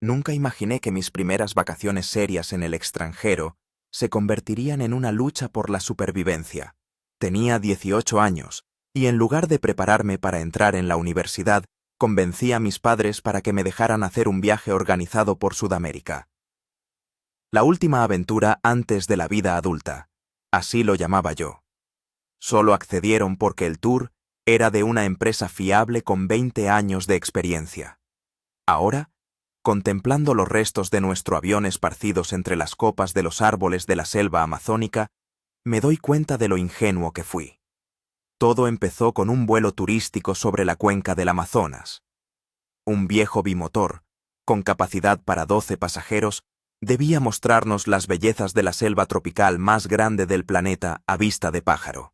Nunca imaginé que mis primeras vacaciones serias en el extranjero se convertirían en una lucha por la supervivencia. Tenía 18 años, y en lugar de prepararme para entrar en la universidad, convencí a mis padres para que me dejaran hacer un viaje organizado por Sudamérica. La última aventura antes de la vida adulta, así lo llamaba yo. Solo accedieron porque el tour era de una empresa fiable con 20 años de experiencia. Ahora, contemplando los restos de nuestro avión esparcidos entre las copas de los árboles de la selva amazónica, me doy cuenta de lo ingenuo que fui. Todo empezó con un vuelo turístico sobre la cuenca del Amazonas. Un viejo bimotor, con capacidad para 12 pasajeros, debía mostrarnos las bellezas de la selva tropical más grande del planeta a vista de pájaro.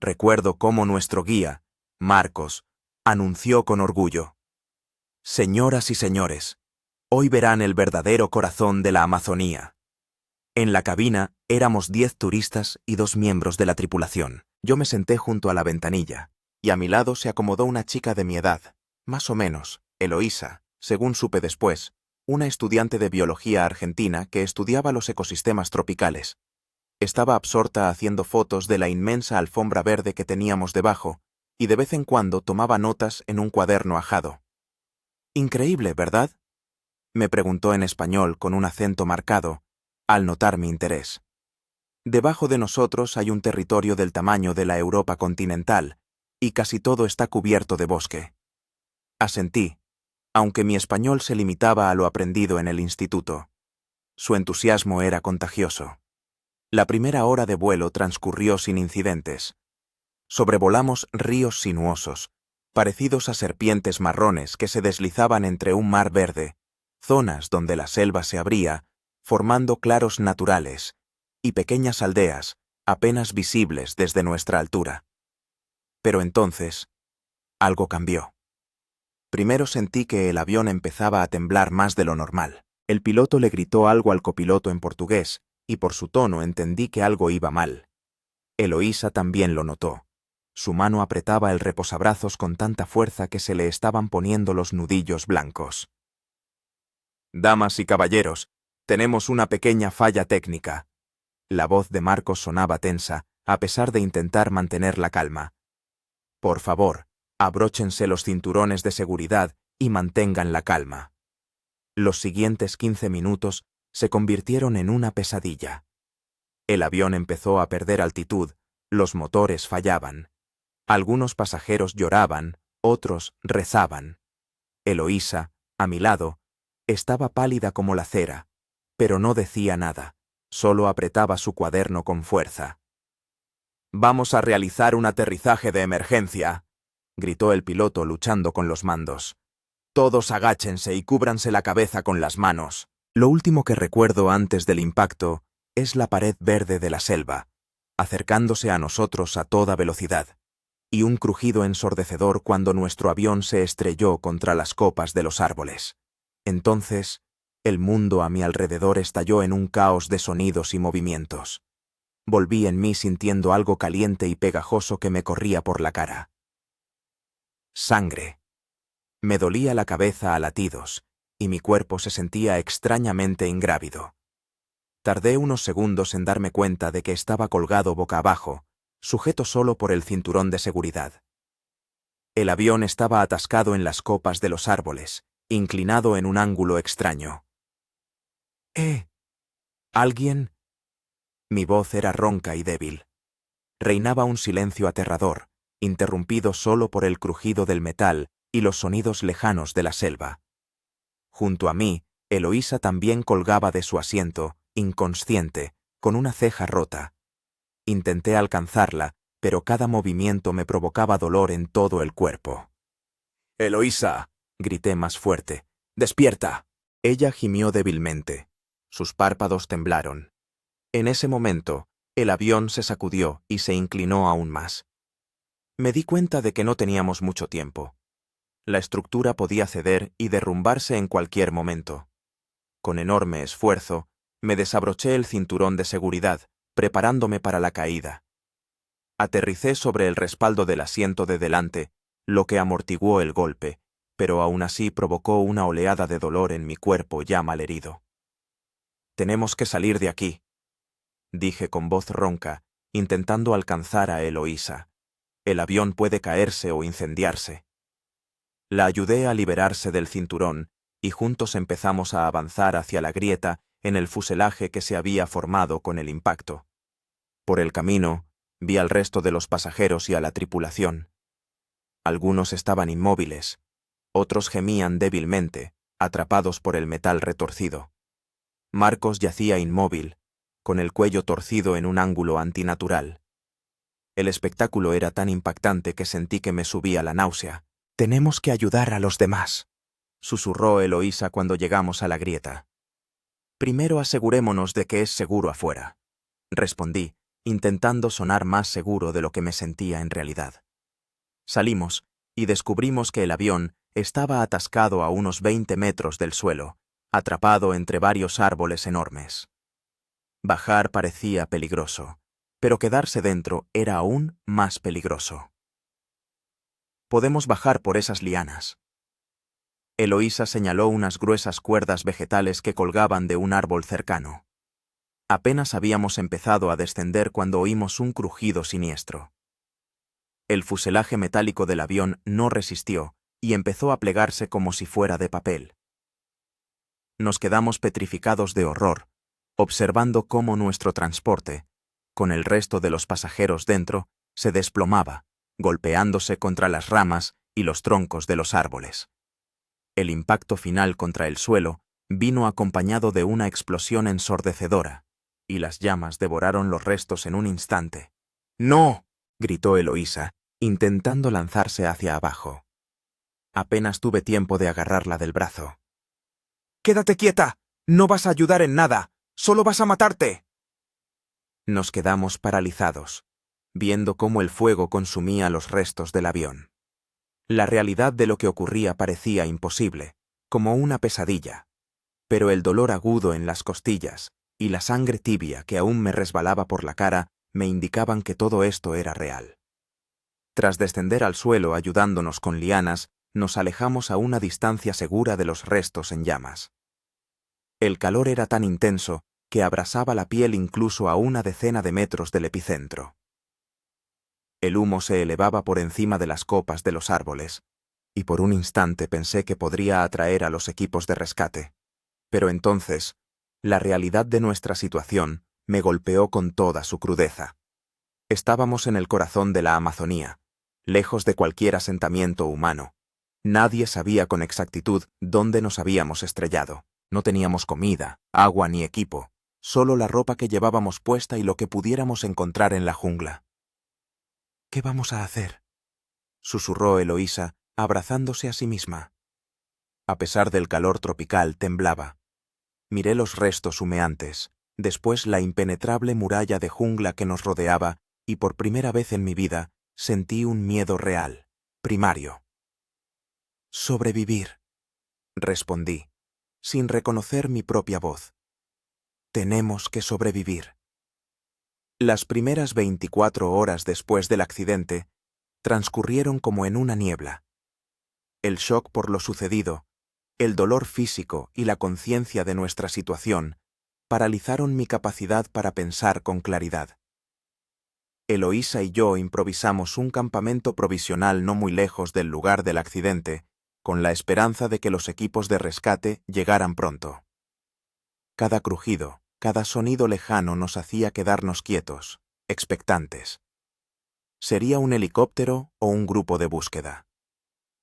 Recuerdo cómo nuestro guía, Marcos, anunció con orgullo: «Señoras y señores, hoy verán el verdadero corazón de la Amazonía». En la cabina éramos 10 turistas y 2 miembros de la tripulación. Yo me senté junto a la ventanilla, y a mi lado se acomodó una chica de mi edad, más o menos, Eloísa, según supe después, una estudiante de biología argentina que estudiaba los ecosistemas tropicales. Estaba absorta haciendo fotos de la inmensa alfombra verde que teníamos debajo, y de vez en cuando tomaba notas en un cuaderno ajado. «Increíble, ¿verdad?», me preguntó en español con un acento marcado, al notar mi interés. Debajo de nosotros hay un territorio del tamaño de la Europa continental, y casi todo está cubierto de bosque. Asentí, aunque mi español se limitaba a lo aprendido en el instituto. Su entusiasmo era contagioso. La primera hora de vuelo transcurrió sin incidentes. Sobrevolamos ríos sinuosos, parecidos a serpientes marrones que se deslizaban entre un mar verde, zonas donde la selva se abría, formando claros naturales, y pequeñas aldeas, apenas visibles desde nuestra altura. Pero entonces, algo cambió. Primero sentí que el avión empezaba a temblar más de lo normal. El piloto le gritó algo al copiloto en portugués, y por su tono entendí que algo iba mal. Eloísa también lo notó. Su mano apretaba el reposabrazos con tanta fuerza que se le estaban poniendo los nudillos blancos. «Damas y caballeros, tenemos una pequeña falla técnica». La voz de Marcos sonaba tensa, a pesar de intentar mantener la calma. «Por favor, abróchense los cinturones de seguridad y mantengan la calma». Los siguientes 15 minutos se convirtieron en una pesadilla. El avión empezó a perder altitud, los motores fallaban. Algunos pasajeros lloraban, otros rezaban. Eloísa, a mi lado, estaba pálida como la cera, pero no decía nada, solo apretaba su cuaderno con fuerza. «Vamos a realizar un aterrizaje de emergencia», gritó el piloto luchando con los mandos. «Todos agáchense y cúbranse la cabeza con las manos». Lo último que recuerdo antes del impacto es la pared verde de la selva, acercándose a nosotros a toda velocidad, y un crujido ensordecedor cuando nuestro avión se estrelló contra las copas de los árboles. Entonces, el mundo a mi alrededor estalló en un caos de sonidos y movimientos. Volví en mí sintiendo algo caliente y pegajoso que me corría por la cara. Sangre. Me dolía la cabeza a latidos, y mi cuerpo se sentía extrañamente ingrávido. Tardé unos segundos en darme cuenta de que estaba colgado boca abajo, sujeto solo por el cinturón de seguridad. El avión estaba atascado en las copas de los árboles, inclinado en un ángulo extraño. ¿Alguien? Mi voz era ronca y débil. Reinaba un silencio aterrador, interrumpido solo por el crujido del metal y los sonidos lejanos de la selva. Junto a mí, Eloísa también colgaba de su asiento, inconsciente, con una ceja rota. Intenté alcanzarla, pero cada movimiento me provocaba dolor en todo el cuerpo. «Eloísa», grité más fuerte, «despierta». Ella gimió débilmente. Sus párpados temblaron. En ese momento, el avión se sacudió y se inclinó aún más. Me di cuenta de que no teníamos mucho tiempo. La estructura podía ceder y derrumbarse en cualquier momento. Con enorme esfuerzo, me desabroché el cinturón de seguridad, preparándome para la caída. Aterricé sobre el respaldo del asiento de delante, lo que amortiguó el golpe, pero aún así provocó una oleada de dolor en mi cuerpo ya malherido. «Tenemos que salir de aquí», dije con voz ronca, intentando alcanzar a Eloísa. «El avión puede caerse o incendiarse». La ayudé a liberarse del cinturón y juntos empezamos a avanzar hacia la grieta en el fuselaje que se había formado con el impacto. Por el camino, vi al resto de los pasajeros y a la tripulación. Algunos estaban inmóviles, otros gemían débilmente, atrapados por el metal retorcido. Marcos yacía inmóvil, con el cuello torcido en un ángulo antinatural. El espectáculo era tan impactante que sentí que me subía la náusea. «Tenemos que ayudar a los demás», susurró Eloísa cuando llegamos a la grieta. «Primero asegurémonos de que es seguro afuera», respondí, intentando sonar más seguro de lo que me sentía en realidad. Salimos y descubrimos que el avión estaba atascado a unos 20 metros del suelo, atrapado entre varios árboles enormes. Bajar parecía peligroso, pero quedarse dentro era aún más peligroso. «Podemos bajar por esas lianas». Eloísa señaló unas gruesas cuerdas vegetales que colgaban de un árbol cercano. Apenas habíamos empezado a descender cuando oímos un crujido siniestro. El fuselaje metálico del avión no resistió y empezó a plegarse como si fuera de papel. Nos quedamos petrificados de horror, observando cómo nuestro transporte, con el resto de los pasajeros dentro, se desplomaba, golpeándose contra las ramas y los troncos de los árboles. El impacto final contra el suelo vino acompañado de una explosión ensordecedora, y las llamas devoraron los restos en un instante. «¡No!», gritó Eloísa, intentando lanzarse hacia abajo. Apenas tuve tiempo de agarrarla del brazo. «¡Quédate quieta! No vas a ayudar en nada. ¡Solo vas a matarte!». Nos quedamos paralizados, viendo cómo el fuego consumía los restos del avión. La realidad de lo que ocurría parecía imposible, como una pesadilla, pero el dolor agudo en las costillas y la sangre tibia que aún me resbalaba por la cara me indicaban que todo esto era real. Tras descender al suelo ayudándonos con lianas, nos alejamos a una distancia segura de los restos en llamas. El calor era tan intenso que abrasaba la piel incluso a una decena de metros del epicentro. El humo se elevaba por encima de las copas de los árboles, y por un instante pensé que podría atraer a los equipos de rescate. Pero entonces, la realidad de nuestra situación me golpeó con toda su crudeza. Estábamos en el corazón de la Amazonía, lejos de cualquier asentamiento humano. Nadie sabía con exactitud dónde nos habíamos estrellado. No teníamos comida, agua ni equipo, solo la ropa que llevábamos puesta y lo que pudiéramos encontrar en la jungla. «¿Qué vamos a hacer?», susurró Eloísa, abrazándose a sí misma. A pesar del calor tropical, temblaba. Miré los restos humeantes, después la impenetrable muralla de jungla que nos rodeaba, y por primera vez en mi vida sentí un miedo real, primario. «Sobrevivir», respondí, sin reconocer mi propia voz. «Tenemos que sobrevivir». Las primeras 24 horas después del accidente transcurrieron como en una niebla. El shock por lo sucedido, el dolor físico y la conciencia de nuestra situación paralizaron mi capacidad para pensar con claridad. Eloísa y yo improvisamos un campamento provisional no muy lejos del lugar del accidente, con la esperanza de que los equipos de rescate llegaran pronto. Cada crujido, cada sonido lejano nos hacía quedarnos quietos, expectantes. ¿Sería un helicóptero o un grupo de búsqueda?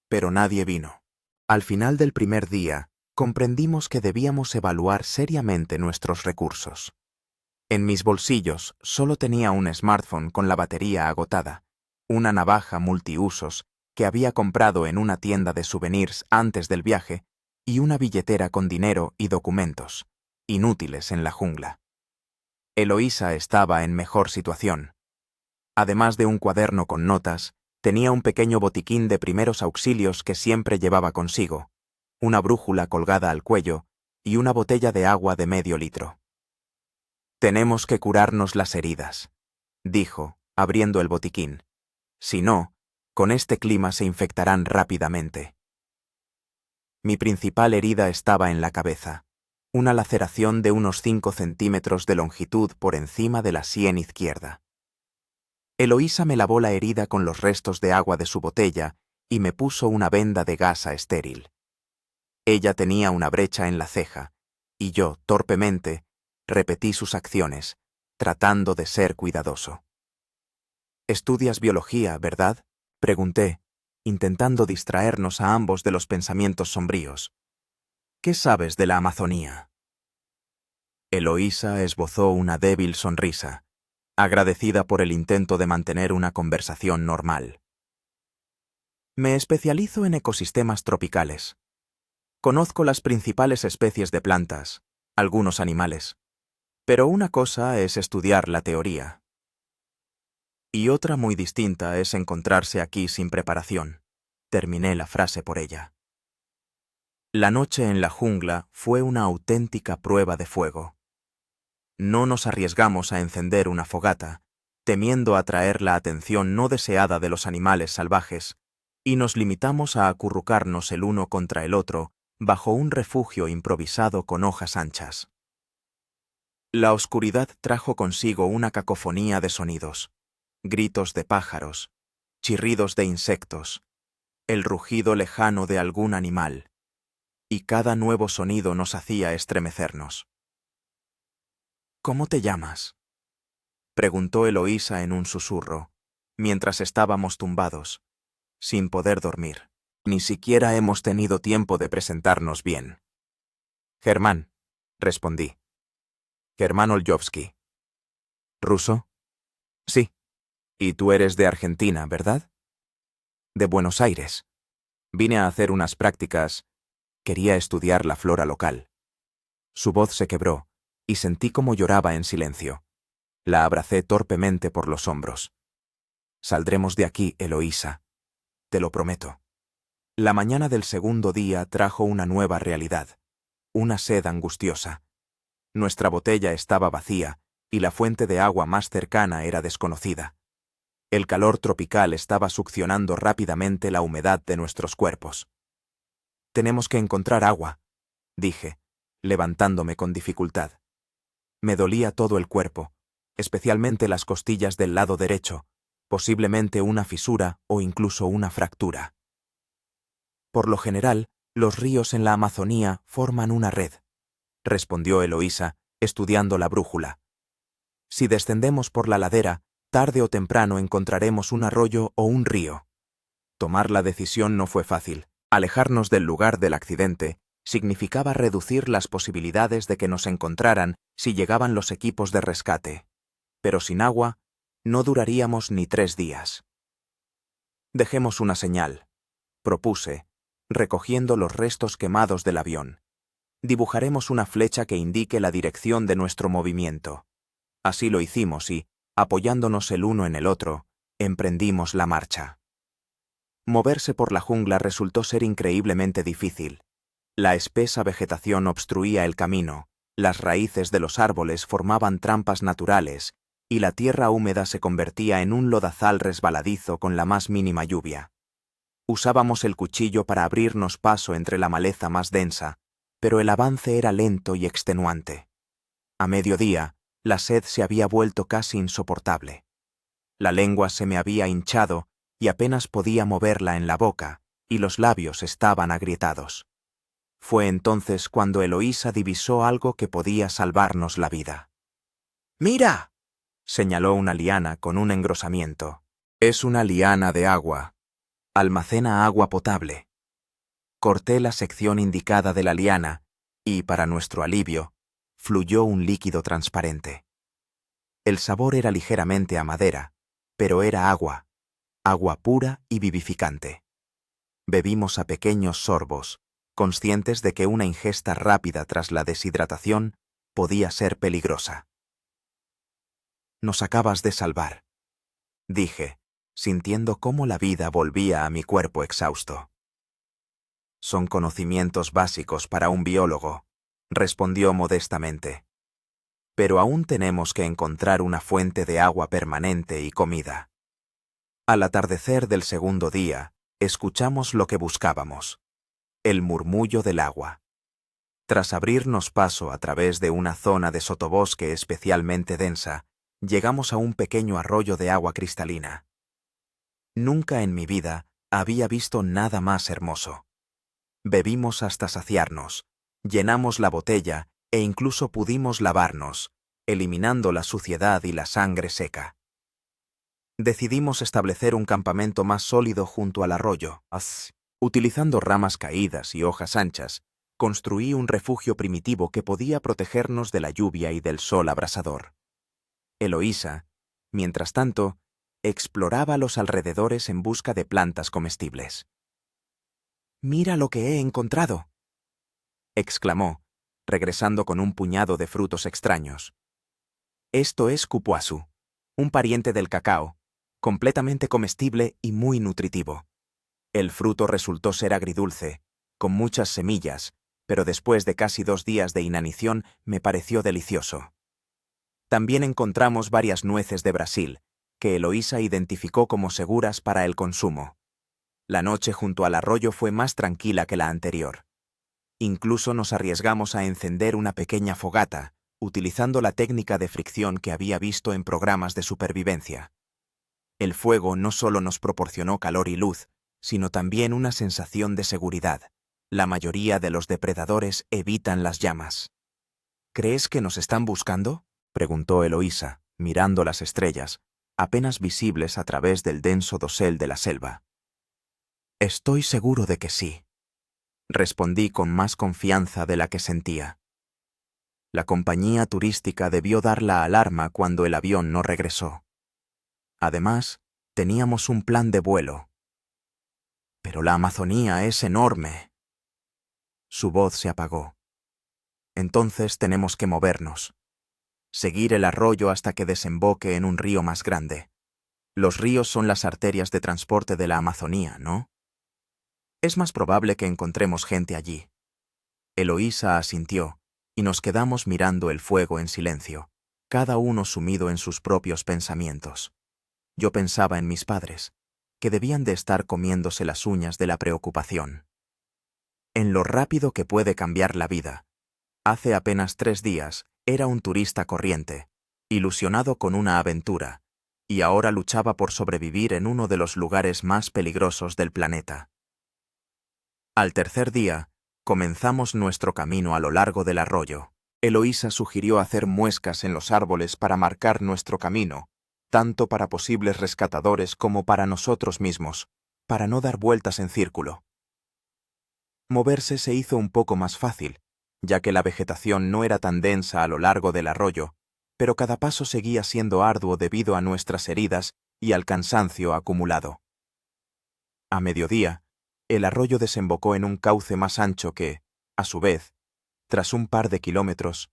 Pero nadie vino. Al final del primer día, comprendimos que debíamos evaluar seriamente nuestros recursos. En mis bolsillos solo tenía un smartphone con la batería agotada, una navaja multiusos que había comprado en una tienda de souvenirs antes del viaje y una billetera con dinero y documentos, inútiles en la jungla. Eloísa estaba en mejor situación. Además de un cuaderno con notas, tenía un pequeño botiquín de primeros auxilios que siempre llevaba consigo, una brújula colgada al cuello y una botella de agua de medio litro. «Tenemos que curarnos las heridas», dijo, abriendo el botiquín. «Si no, con este clima se infectarán rápidamente». Mi principal herida estaba en la cabeza, una laceración de unos 5 centímetros de longitud por encima de la sien izquierda. Eloísa me lavó la herida con los restos de agua de su botella y me puso una venda de gasa estéril. Ella tenía una brecha en la ceja, y yo, torpemente, repetí sus acciones, tratando de ser cuidadoso. «¿Estudias biología, verdad?», pregunté, intentando distraernos a ambos de los pensamientos sombríos. «¿Qué sabes de la Amazonía?». Eloísa esbozó una débil sonrisa, agradecida por el intento de mantener una conversación normal. «Me especializo en ecosistemas tropicales. Conozco las principales especies de plantas, algunos animales, pero una cosa es estudiar la teoría. Y otra muy distinta es encontrarse aquí sin preparación», terminé la frase por ella. La noche en la jungla fue una auténtica prueba de fuego. No nos arriesgamos a encender una fogata, temiendo atraer la atención no deseada de los animales salvajes, y nos limitamos a acurrucarnos el uno contra el otro bajo un refugio improvisado con hojas anchas. La oscuridad trajo consigo una cacofonía de sonidos, gritos de pájaros, chirridos de insectos, el rugido lejano de algún animal, y cada nuevo sonido nos hacía estremecernos. «¿Cómo te llamas?», preguntó Eloísa en un susurro, mientras estábamos tumbados, sin poder dormir. Ni siquiera hemos tenido tiempo de presentarnos bien. «Germán», respondí. «Germán Oljovsky». «¿Ruso?». «Sí. Y tú eres de Argentina, ¿verdad?». «De Buenos Aires. Vine a hacer unas prácticas. Quería estudiar la flora local». Su voz se quebró, y sentí cómo lloraba en silencio. La abracé torpemente por los hombros. «Saldremos de aquí, Eloísa. Te lo prometo». La mañana del segundo día trajo una nueva realidad, una sed angustiosa. Nuestra botella estaba vacía, y la fuente de agua más cercana era desconocida. El calor tropical estaba succionando rápidamente la humedad de nuestros cuerpos. «Tenemos que encontrar agua», dije, levantándome con dificultad. Me dolía todo el cuerpo, especialmente las costillas del lado derecho, posiblemente una fisura o incluso una fractura. «Por lo general, los ríos en la Amazonía forman una red», respondió Eloísa, estudiando la brújula. «Si descendemos por la ladera, tarde o temprano encontraremos un arroyo o un río». Tomar la decisión no fue fácil. Alejarnos del lugar del accidente significaba reducir las posibilidades de que nos encontraran si llegaban los equipos de rescate. Pero sin agua, no duraríamos ni 3 días. «Dejemos una señal», propuse, recogiendo los restos quemados del avión. «Dibujaremos una flecha que indique la dirección de nuestro movimiento». Así lo hicimos y, apoyándonos el uno en el otro, emprendimos la marcha. Moverse por la jungla resultó ser increíblemente difícil. La espesa vegetación obstruía el camino, las raíces de los árboles formaban trampas naturales y la tierra húmeda se convertía en un lodazal resbaladizo con la más mínima lluvia. Usábamos el cuchillo para abrirnos paso entre la maleza más densa, pero el avance era lento y extenuante. A mediodía, la sed se había vuelto casi insoportable. La lengua se me había hinchado y apenas podía moverla en la boca, y los labios estaban agrietados. Fue entonces cuando Eloísa divisó algo que podía salvarnos la vida. «¡Mira!», señaló una liana con un engrosamiento. «Es una liana de agua. Almacena agua potable». Corté la sección indicada de la liana y, para nuestro alivio, fluyó un líquido transparente. El sabor era ligeramente a madera, pero era agua, agua pura y vivificante. Bebimos a pequeños sorbos, conscientes de que una ingesta rápida tras la deshidratación podía ser peligrosa. «Nos acabas de salvar», dije, sintiendo cómo la vida volvía a mi cuerpo exhausto. «Son conocimientos básicos para un biólogo», respondió modestamente. «Pero aún tenemos que encontrar una fuente de agua permanente y comida». Al atardecer del segundo día, escuchamos lo que buscábamos. el murmullo del agua. Tras abrirnos paso a través de una zona de sotobosque especialmente densa, llegamos a un pequeño arroyo de agua cristalina. Nunca en mi vida había visto nada más hermoso. Bebimos hasta saciarnos, llenamos la botella e incluso pudimos lavarnos, eliminando la suciedad y la sangre seca. Decidimos establecer un campamento más sólido junto al arroyo. Utilizando ramas caídas y hojas anchas, construí un refugio primitivo que podía protegernos de la lluvia y del sol abrasador. Eloísa, mientras tanto, exploraba los alrededores en busca de plantas comestibles. «¡Mira lo que he encontrado!», exclamó, regresando con un puñado de frutos extraños. Esto es cupuazu, un pariente del cacao, completamente comestible y muy nutritivo. El fruto resultó ser agridulce, con muchas semillas, pero después de casi 2 días de inanición me pareció delicioso. También encontramos varias nueces de Brasil, que Eloísa identificó como seguras para el consumo. La noche junto al arroyo fue más tranquila que la anterior. Incluso nos arriesgamos a encender una pequeña fogata, utilizando la técnica de fricción que había visto en programas de supervivencia. El fuego no solo nos proporcionó calor y luz, sino también una sensación de seguridad. La mayoría de los depredadores evitan las llamas. ¿Crees que nos están buscando?, preguntó Eloísa, mirando las estrellas, apenas visibles a través del denso dosel de la selva. Estoy seguro de que sí, respondí con más confianza de la que sentía. La compañía turística debió dar la alarma cuando el avión no regresó. Además, teníamos un plan de vuelo. Pero la Amazonía es enorme. Su voz se apagó. Entonces tenemos que movernos. Seguir el arroyo hasta que desemboque en un río más grande. Los ríos son las arterias de transporte de la Amazonía, ¿no? Es más probable que encontremos gente allí. Eloísa asintió, y nos quedamos mirando el fuego en silencio, cada uno sumido en sus propios pensamientos. Yo pensaba en mis padres, que debían de estar comiéndose las uñas de la preocupación. En lo rápido que puede cambiar la vida. Hace apenas 3 días era un turista corriente, ilusionado con una aventura, y ahora luchaba por sobrevivir en uno de los lugares más peligrosos del planeta. Al tercer día, comenzamos nuestro camino a lo largo del arroyo. Eloísa sugirió hacer muescas en los árboles para marcar nuestro camino, tanto para posibles rescatadores como para nosotros mismos, para no dar vueltas en círculo. Moverse se hizo un poco más fácil, ya que la vegetación no era tan densa a lo largo del arroyo, pero cada paso seguía siendo arduo debido a nuestras heridas y al cansancio acumulado. A mediodía, el arroyo desembocó en un cauce más ancho que, a su vez, tras un par de kilómetros,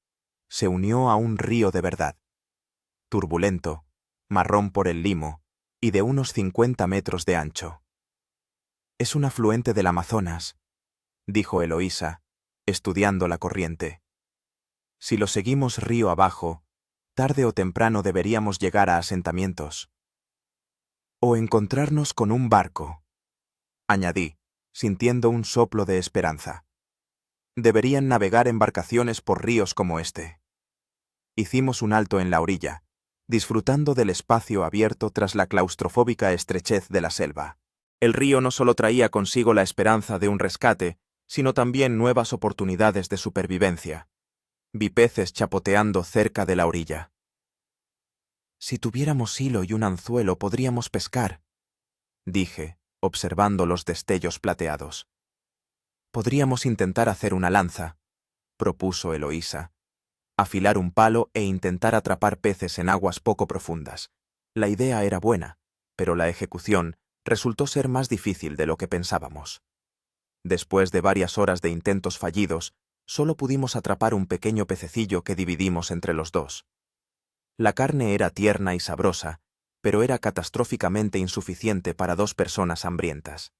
se unió a un río de verdad. Turbulento, marrón por el limo, y de unos 50 metros de ancho. Es un afluente del Amazonas, dijo Eloísa, estudiando la corriente. Si lo seguimos río abajo, tarde o temprano deberíamos llegar a asentamientos. O encontrarnos con un barco, añadí, sintiendo un soplo de esperanza. Deberían navegar embarcaciones por ríos como este. Hicimos un alto en la orilla, disfrutando del espacio abierto tras la claustrofóbica estrechez de la selva. El río no solo traía consigo la esperanza de un rescate, sino también nuevas oportunidades de supervivencia. Vi peces chapoteando cerca de la orilla. Si tuviéramos hilo y un anzuelo podríamos pescar, dije, observando los destellos plateados. Podríamos intentar hacer una lanza, propuso Eloísa, afilar un palo e intentar atrapar peces en aguas poco profundas. La idea era buena, pero la ejecución resultó ser más difícil de lo que pensábamos. Después de varias horas de intentos fallidos, solo pudimos atrapar un pequeño pececillo que dividimos entre los dos. La carne era tierna y sabrosa, pero era catastróficamente insuficiente para 2 personas hambrientas.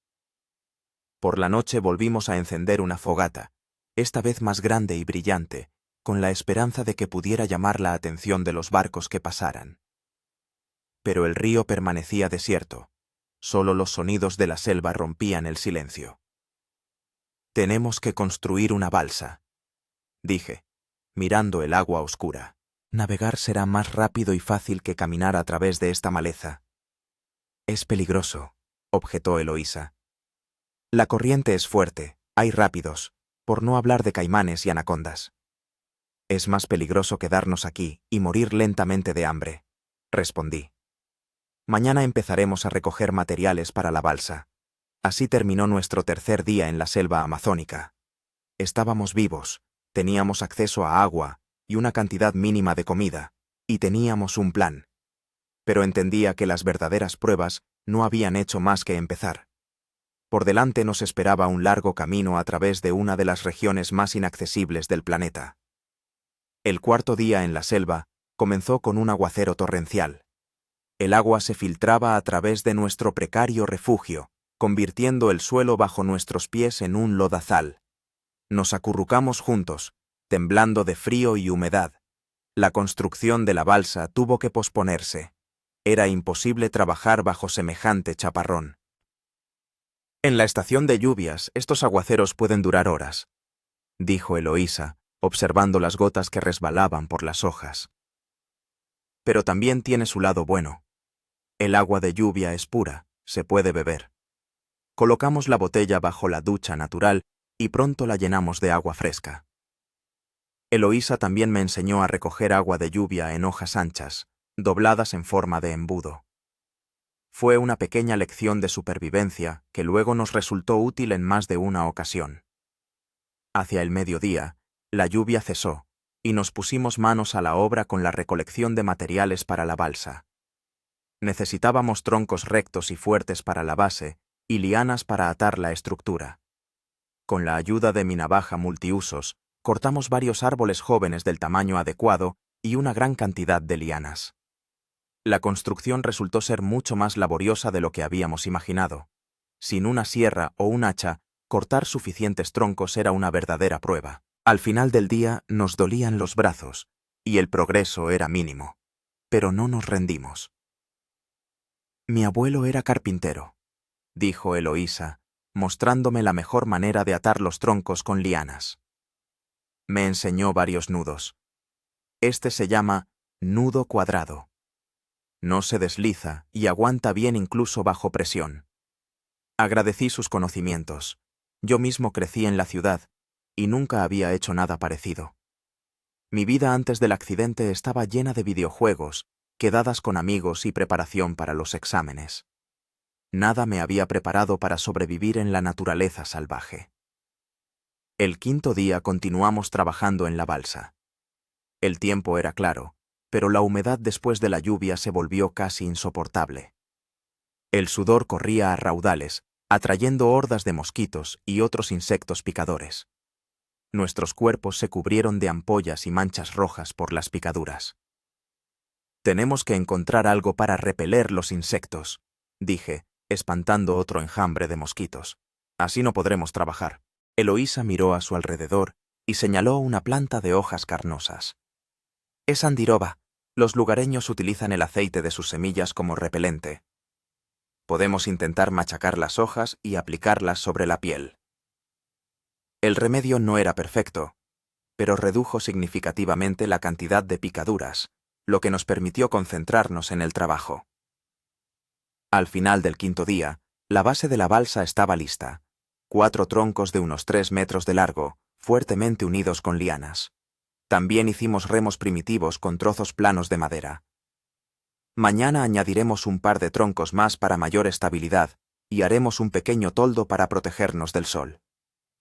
Por la noche volvimos a encender una fogata, esta vez más grande y brillante, con la esperanza de que pudiera llamar la atención de los barcos que pasaran. Pero el río permanecía desierto, solo los sonidos de la selva rompían el silencio. Tenemos que construir una balsa, dije, mirando el agua oscura. Navegar será más rápido y fácil que caminar a través de esta maleza. Es peligroso, objetó Eloísa. La corriente es fuerte, hay rápidos, por no hablar de caimanes y anacondas. Es más peligroso quedarnos aquí y morir lentamente de hambre, respondí. Mañana empezaremos a recoger materiales para la balsa. Así terminó nuestro tercer día en la selva amazónica. Estábamos vivos, teníamos acceso a agua y una cantidad mínima de comida, y teníamos un plan. Pero entendía que las verdaderas pruebas no habían hecho más que empezar. Por delante nos esperaba un largo camino a través de una de las regiones más inaccesibles del planeta. El cuarto día en la selva comenzó con un aguacero torrencial. El agua se filtraba a través de nuestro precario refugio, convirtiendo el suelo bajo nuestros pies en un lodazal. Nos acurrucamos juntos, temblando de frío y humedad. La construcción de la balsa tuvo que posponerse. Era imposible trabajar bajo semejante chaparrón. En la estación de lluvias, estos aguaceros pueden durar horas, dijo Eloísa, observando las gotas que resbalaban por las hojas. Pero también tiene su lado bueno. El agua de lluvia es pura, se puede beber. Colocamos la botella bajo la ducha natural y pronto la llenamos de agua fresca. Eloísa también me enseñó a recoger agua de lluvia en hojas anchas, dobladas en forma de embudo. Fue una pequeña lección de supervivencia que luego nos resultó útil en más de una ocasión. Hacia el mediodía, la lluvia cesó, y nos pusimos manos a la obra con la recolección de materiales para la balsa. Necesitábamos troncos rectos y fuertes para la base y lianas para atar la estructura. Con la ayuda de mi navaja multiusos, cortamos varios árboles jóvenes del tamaño adecuado y una gran cantidad de lianas. La construcción resultó ser mucho más laboriosa de lo que habíamos imaginado. Sin una sierra o un hacha, cortar suficientes troncos era una verdadera prueba. Al final del día nos dolían los brazos, y el progreso era mínimo. Pero no nos rendimos. Mi abuelo era carpintero, dijo Eloísa, mostrándome la mejor manera de atar los troncos con lianas. Me enseñó varios nudos. Este se llama nudo cuadrado. No se desliza y aguanta bien incluso bajo presión. Agradecí sus conocimientos. Yo mismo crecí en la ciudad y nunca había hecho nada parecido. Mi vida antes del accidente estaba llena de videojuegos, quedadas con amigos y preparación para los exámenes. Nada me había preparado para sobrevivir en la naturaleza salvaje. El quinto día continuamos trabajando en la balsa. El tiempo era claro, pero la humedad después de la lluvia se volvió casi insoportable. El sudor corría a raudales, atrayendo hordas de mosquitos y otros insectos picadores. Nuestros cuerpos se cubrieron de ampollas y manchas rojas por las picaduras. Tenemos que encontrar algo para repeler los insectos, dije, espantando otro enjambre de mosquitos. Así no podremos trabajar. Eloísa miró a su alrededor y señaló una planta de hojas carnosas. Es andiroba. Los lugareños utilizan el aceite de sus semillas como repelente. Podemos intentar machacar las hojas y aplicarlas sobre la piel. El remedio no era perfecto, pero redujo significativamente la cantidad de picaduras, lo que nos permitió concentrarnos en el trabajo. Al final del quinto día, la base de la balsa estaba lista. 4 troncos de unos 3 metros de largo, fuertemente unidos con lianas. También hicimos remos primitivos con trozos planos de madera. Mañana añadiremos un par de troncos más para mayor estabilidad y haremos un pequeño toldo para protegernos del sol,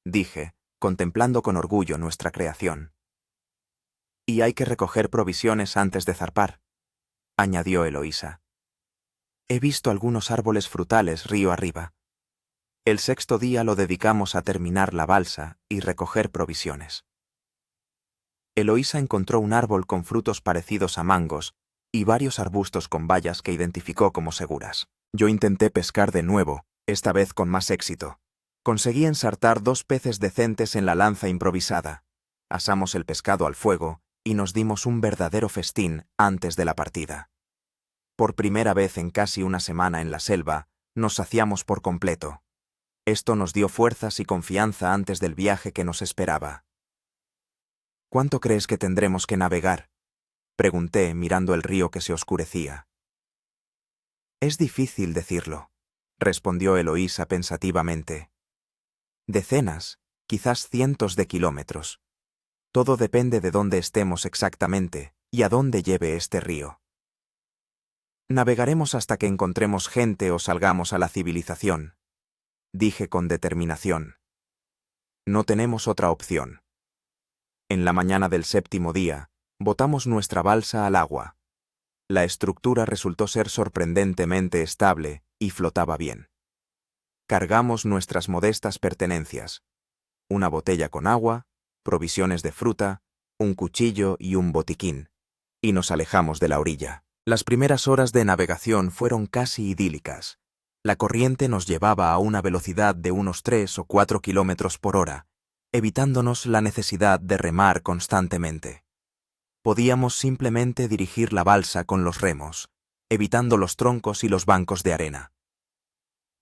dije, contemplando con orgullo nuestra creación. Y hay que recoger provisiones antes de zarpar, añadió Eloísa. He visto algunos árboles frutales río arriba. El sexto día lo dedicamos a terminar la balsa y recoger provisiones. Eloísa encontró un árbol con frutos parecidos a mangos y varios arbustos con bayas que identificó como seguras. Yo intenté pescar de nuevo, esta vez con más éxito. Conseguí ensartar 2 peces decentes en la lanza improvisada. Asamos el pescado al fuego y nos dimos un verdadero festín antes de la partida. Por primera vez en casi una semana en la selva, nos saciamos por completo. Esto nos dio fuerzas y confianza antes del viaje que nos esperaba. ¿Cuánto crees que tendremos que navegar?, pregunté mirando el río que se oscurecía. Es difícil decirlo, respondió Eloísa pensativamente. Decenas, quizás cientos de kilómetros. Todo depende de dónde estemos exactamente y a dónde lleve este río. Navegaremos hasta que encontremos gente o salgamos a la civilización, dije con determinación. No tenemos otra opción. En la mañana del 7º día, botamos nuestra balsa al agua. La estructura resultó ser sorprendentemente estable y flotaba bien. Cargamos nuestras modestas pertenencias: una botella con agua, provisiones de fruta, un cuchillo y un botiquín, y nos alejamos de la orilla. Las primeras horas de navegación fueron casi idílicas. La corriente nos llevaba a una velocidad de unos 3 o 4 kilómetros por hora, evitándonos la necesidad de remar constantemente. Podíamos simplemente dirigir la balsa con los remos, evitando los troncos y los bancos de arena.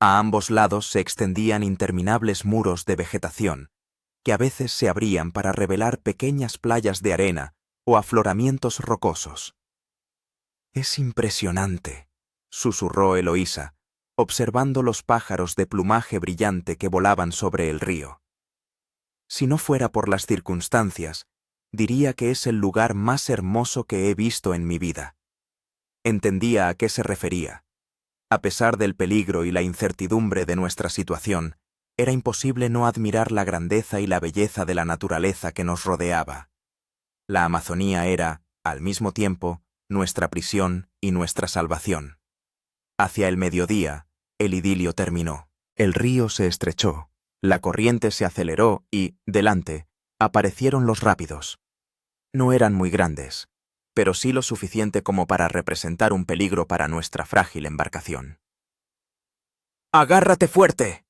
A ambos lados se extendían interminables muros de vegetación, que a veces se abrían para revelar pequeñas playas de arena o afloramientos rocosos. «Es impresionante», susurró Eloísa, observando los pájaros de plumaje brillante que volaban sobre el río. Si no fuera por las circunstancias, diría que es el lugar más hermoso que he visto en mi vida. Entendía a qué se refería. A pesar del peligro y la incertidumbre de nuestra situación, era imposible no admirar la grandeza y la belleza de la naturaleza que nos rodeaba. La Amazonía era, al mismo tiempo, nuestra prisión y nuestra salvación. Hacia el mediodía, el idilio terminó. El río se estrechó, la corriente se aceleró y, delante, aparecieron los rápidos. No eran muy grandes, pero sí lo suficiente como para representar un peligro para nuestra frágil embarcación. «¡Agárrate fuerte!»,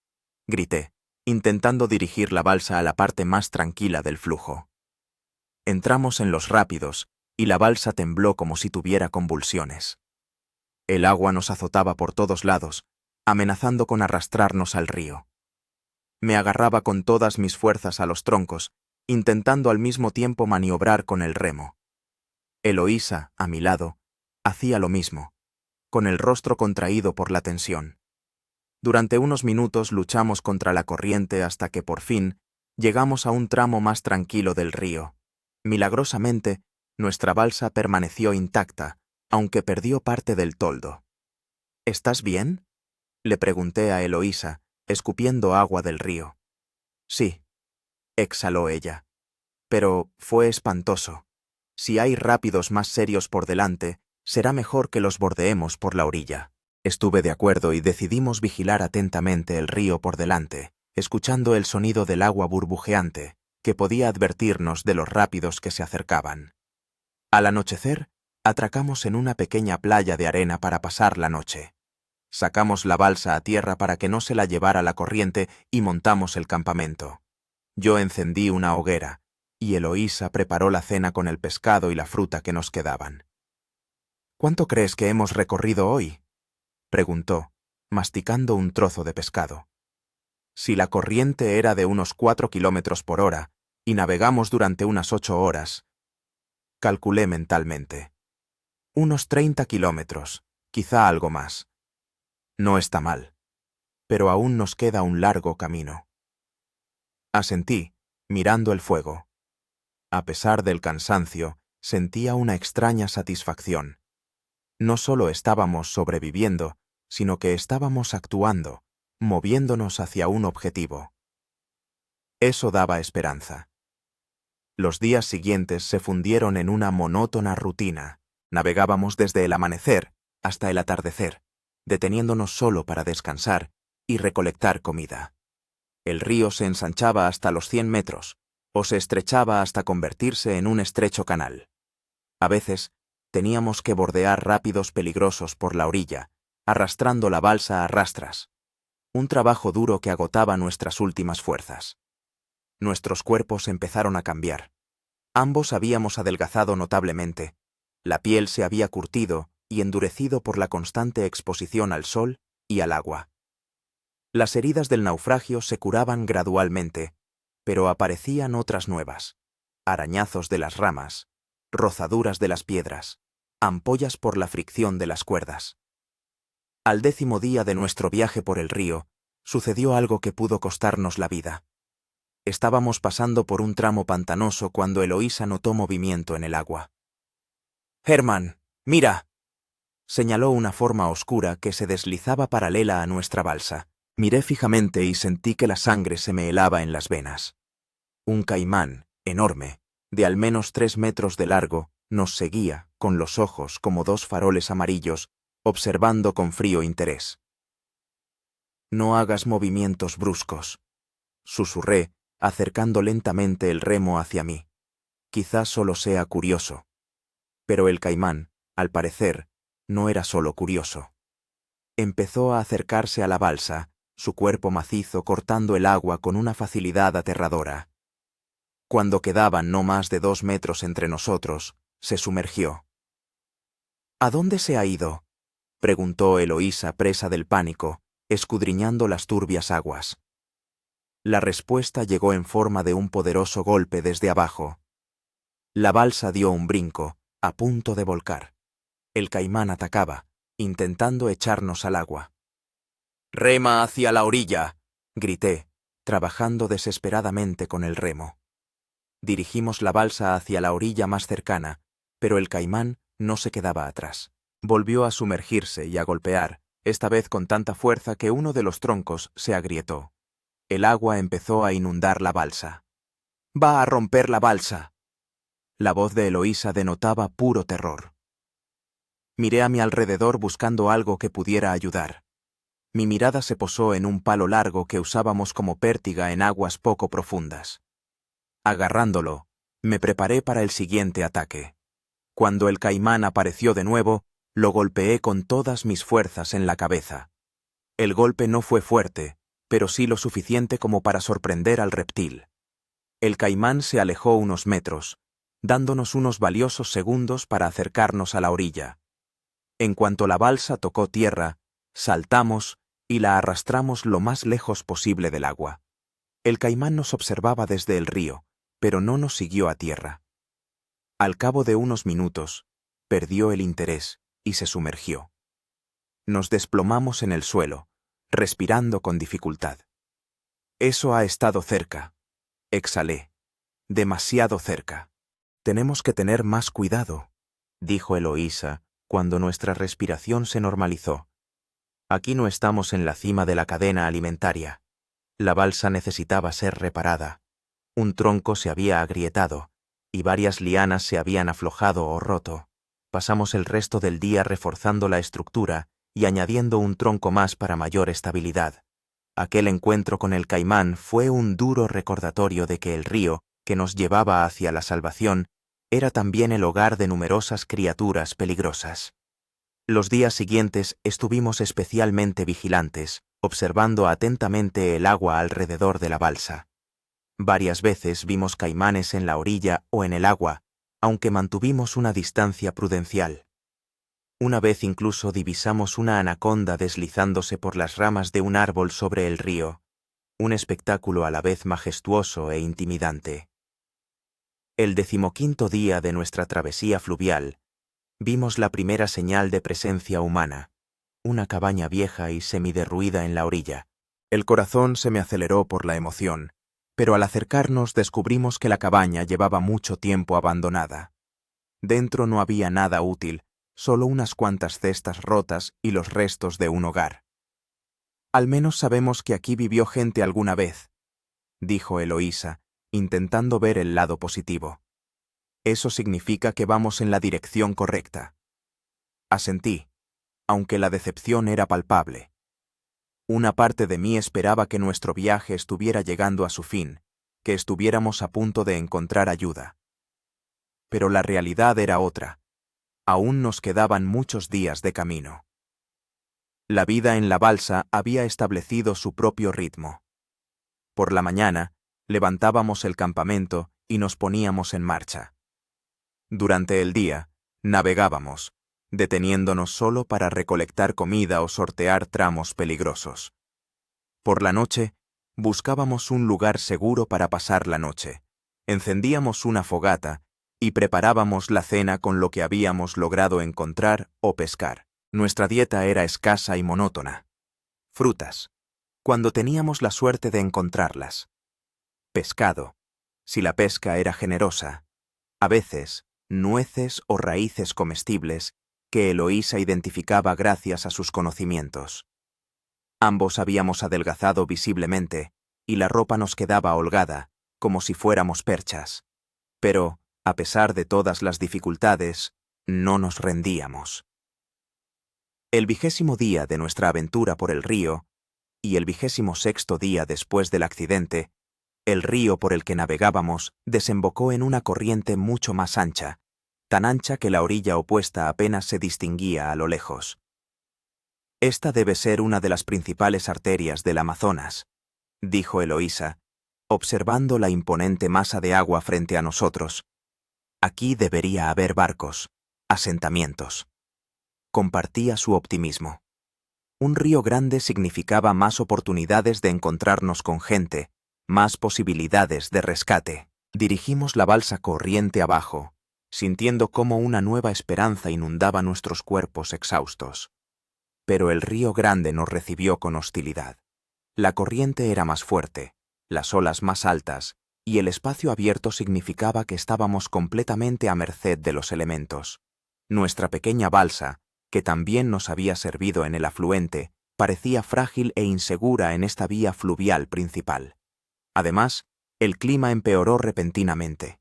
grité, intentando dirigir la balsa a la parte más tranquila del flujo. Entramos en los rápidos y la balsa tembló como si tuviera convulsiones. El agua nos azotaba por todos lados, amenazando con arrastrarnos al río. Me agarraba con todas mis fuerzas a los troncos, intentando al mismo tiempo maniobrar con el remo. Eloísa, a mi lado, hacía lo mismo, con el rostro contraído por la tensión. Durante unos minutos luchamos contra la corriente hasta que por fin llegamos a un tramo más tranquilo del río. Milagrosamente, nuestra balsa permaneció intacta, aunque perdió parte del toldo. «¿Estás bien?», le pregunté a Eloísa, escupiendo agua del río. «Sí», exhaló ella. «Pero fue espantoso. Si hay rápidos más serios por delante, será mejor que los bordeemos por la orilla». Estuve de acuerdo y decidimos vigilar atentamente el río por delante, escuchando el sonido del agua burbujeante, que podía advertirnos de los rápidos que se acercaban. Al anochecer, atracamos en una pequeña playa de arena para pasar la noche. Sacamos la balsa a tierra para que no se la llevara la corriente y montamos el campamento. Yo encendí una hoguera, y Eloísa preparó la cena con el pescado y la fruta que nos quedaban. «¿Cuánto crees que hemos recorrido hoy?», preguntó, masticando un trozo de pescado. Si la corriente era de unos 4 kilómetros por hora y navegamos durante unas 8 horas, calculé mentalmente. Unos 30 kilómetros, quizá algo más. No está mal, pero aún nos queda un largo camino. Asentí, mirando el fuego. A pesar del cansancio, sentía una extraña satisfacción. No solo estábamos sobreviviendo, sino que estábamos actuando, moviéndonos hacia un objetivo. Eso daba esperanza. Los días siguientes se fundieron en una monótona rutina. Navegábamos desde el amanecer hasta el atardecer, deteniéndonos solo para descansar y recolectar comida. El río se ensanchaba hasta los 100 metros, o se estrechaba hasta convertirse en un estrecho canal. A veces, teníamos que bordear rápidos peligrosos por la orilla, arrastrando la balsa a rastras. Un trabajo duro que agotaba nuestras últimas fuerzas. Nuestros cuerpos empezaron a cambiar. Ambos habíamos adelgazado notablemente. La piel se había curtido y endurecido por la constante exposición al sol y al agua. Las heridas del naufragio se curaban gradualmente, pero aparecían otras nuevas: arañazos de las ramas, rozaduras de las piedras, ampollas por la fricción de las cuerdas. Al 10º día de nuestro viaje por el río, sucedió algo que pudo costarnos la vida. Estábamos pasando por un tramo pantanoso cuando Eloísa notó movimiento en el agua. «Herman, mira», señaló una forma oscura que se deslizaba paralela a nuestra balsa. Miré fijamente y sentí que la sangre se me helaba en las venas. Un caimán, enorme, de al menos 3 metros de largo, nos seguía, con los ojos como 2 faroles amarillos, observando con frío interés. «No hagas movimientos bruscos», susurré, acercando lentamente el remo hacia mí. «Quizás solo sea curioso». Pero el caimán, al parecer, no era solo curioso. Empezó a acercarse a la balsa, su cuerpo macizo cortando el agua con una facilidad aterradora. Cuando quedaban no más de 2 metros entre nosotros, se sumergió. «¿A dónde se ha ido?», preguntó Eloísa, presa del pánico, escudriñando las turbias aguas. La respuesta llegó en forma de un poderoso golpe desde abajo. La balsa dio un brinco, a punto de volcar. El caimán atacaba, intentando echarnos al agua. «¡Rema hacia la orilla!», grité, trabajando desesperadamente con el remo. Dirigimos la balsa hacia la orilla más cercana, pero el caimán no se quedaba atrás. Volvió a sumergirse y a golpear, esta vez con tanta fuerza que uno de los troncos se agrietó. El agua empezó a inundar la balsa. «¡Va a romper la balsa!». La voz de Eloísa denotaba puro terror. Miré a mi alrededor buscando algo que pudiera ayudar. Mi mirada se posó en un palo largo que usábamos como pértiga en aguas poco profundas. Agarrándolo, me preparé para el siguiente ataque. Cuando el caimán apareció de nuevo, lo golpeé con todas mis fuerzas en la cabeza. El golpe no fue fuerte, pero sí lo suficiente como para sorprender al reptil. El caimán se alejó unos metros, dándonos unos valiosos segundos para acercarnos a la orilla. En cuanto la balsa tocó tierra, saltamos y la arrastramos lo más lejos posible del agua. El caimán nos observaba desde el río, pero no nos siguió a tierra. Al cabo de unos minutos, perdió el interés y se sumergió. Nos desplomamos en el suelo, respirando con dificultad. «Eso ha estado cerca», exhalé. «Demasiado cerca». «Tenemos que tener más cuidado», dijo Eloísa, cuando nuestra respiración se normalizó. «Aquí no estamos en la cima de la cadena alimentaria. La balsa necesitaba ser reparada. Un tronco se había agrietado, y varias lianas se habían aflojado o roto. Pasamos el resto del día reforzando la estructura y añadiendo un tronco más para mayor estabilidad. Aquel encuentro con el caimán fue un duro recordatorio de que el río, que nos llevaba hacia la salvación, era también el hogar de numerosas criaturas peligrosas. Los días siguientes estuvimos especialmente vigilantes, observando atentamente el agua alrededor de la balsa. Varias veces vimos caimanes en la orilla o en el agua, aunque mantuvimos una distancia prudencial. Una vez incluso divisamos una anaconda deslizándose por las ramas de un árbol sobre el río, un espectáculo a la vez majestuoso e intimidante. El 15º día de nuestra travesía fluvial, vimos la primera señal de presencia humana, una cabaña vieja y semiderruida en la orilla. El corazón se me aceleró por la emoción, pero al acercarnos descubrimos que la cabaña llevaba mucho tiempo abandonada. Dentro no había nada útil, solo unas cuantas cestas rotas y los restos de un hogar. «Al menos sabemos que aquí vivió gente alguna vez», dijo Eloísa, intentando ver el lado positivo. «Eso significa que vamos en la dirección correcta». Asentí, aunque la decepción era palpable. Una parte de mí esperaba que nuestro viaje estuviera llegando a su fin, que estuviéramos a punto de encontrar ayuda. Pero la realidad era otra. Aún nos quedaban muchos días de camino. La vida en la balsa había establecido su propio ritmo. Por la mañana, levantábamos el campamento y nos poníamos en marcha. Durante el día, navegábamos, deteniéndonos solo para recolectar comida o sortear tramos peligrosos. Por la noche, buscábamos un lugar seguro para pasar la noche. Encendíamos una fogata y preparábamos la cena con lo que habíamos logrado encontrar o pescar. Nuestra dieta era escasa y monótona. Frutas, cuando teníamos la suerte de encontrarlas. Pescado, si la pesca era generosa. A veces, nueces o raíces comestibles que Eloísa identificaba gracias a sus conocimientos. Ambos habíamos adelgazado visiblemente y la ropa nos quedaba holgada, como si fuéramos perchas. Pero, a pesar de todas las dificultades, no nos rendíamos. El 20º día de nuestra aventura por el río, y el 26º día después del accidente, el río por el que navegábamos desembocó en una corriente mucho más ancha, tan ancha que la orilla opuesta apenas se distinguía a lo lejos. Esta debe ser una de las principales arterias del Amazonas, dijo Eloísa, observando la imponente masa de agua frente a nosotros. Aquí debería haber barcos, asentamientos. Compartía su optimismo. Un río grande significaba más oportunidades de encontrarnos con gente, más posibilidades de rescate. Dirigimos la balsa corriente abajo, sintiendo cómo una nueva esperanza inundaba nuestros cuerpos exhaustos. Pero el río grande nos recibió con hostilidad. La corriente era más fuerte, las olas más altas, y el espacio abierto significaba que estábamos completamente a merced de los elementos. Nuestra pequeña balsa, que también nos había servido en el afluente, parecía frágil e insegura en esta vía fluvial principal. Además, el clima empeoró repentinamente.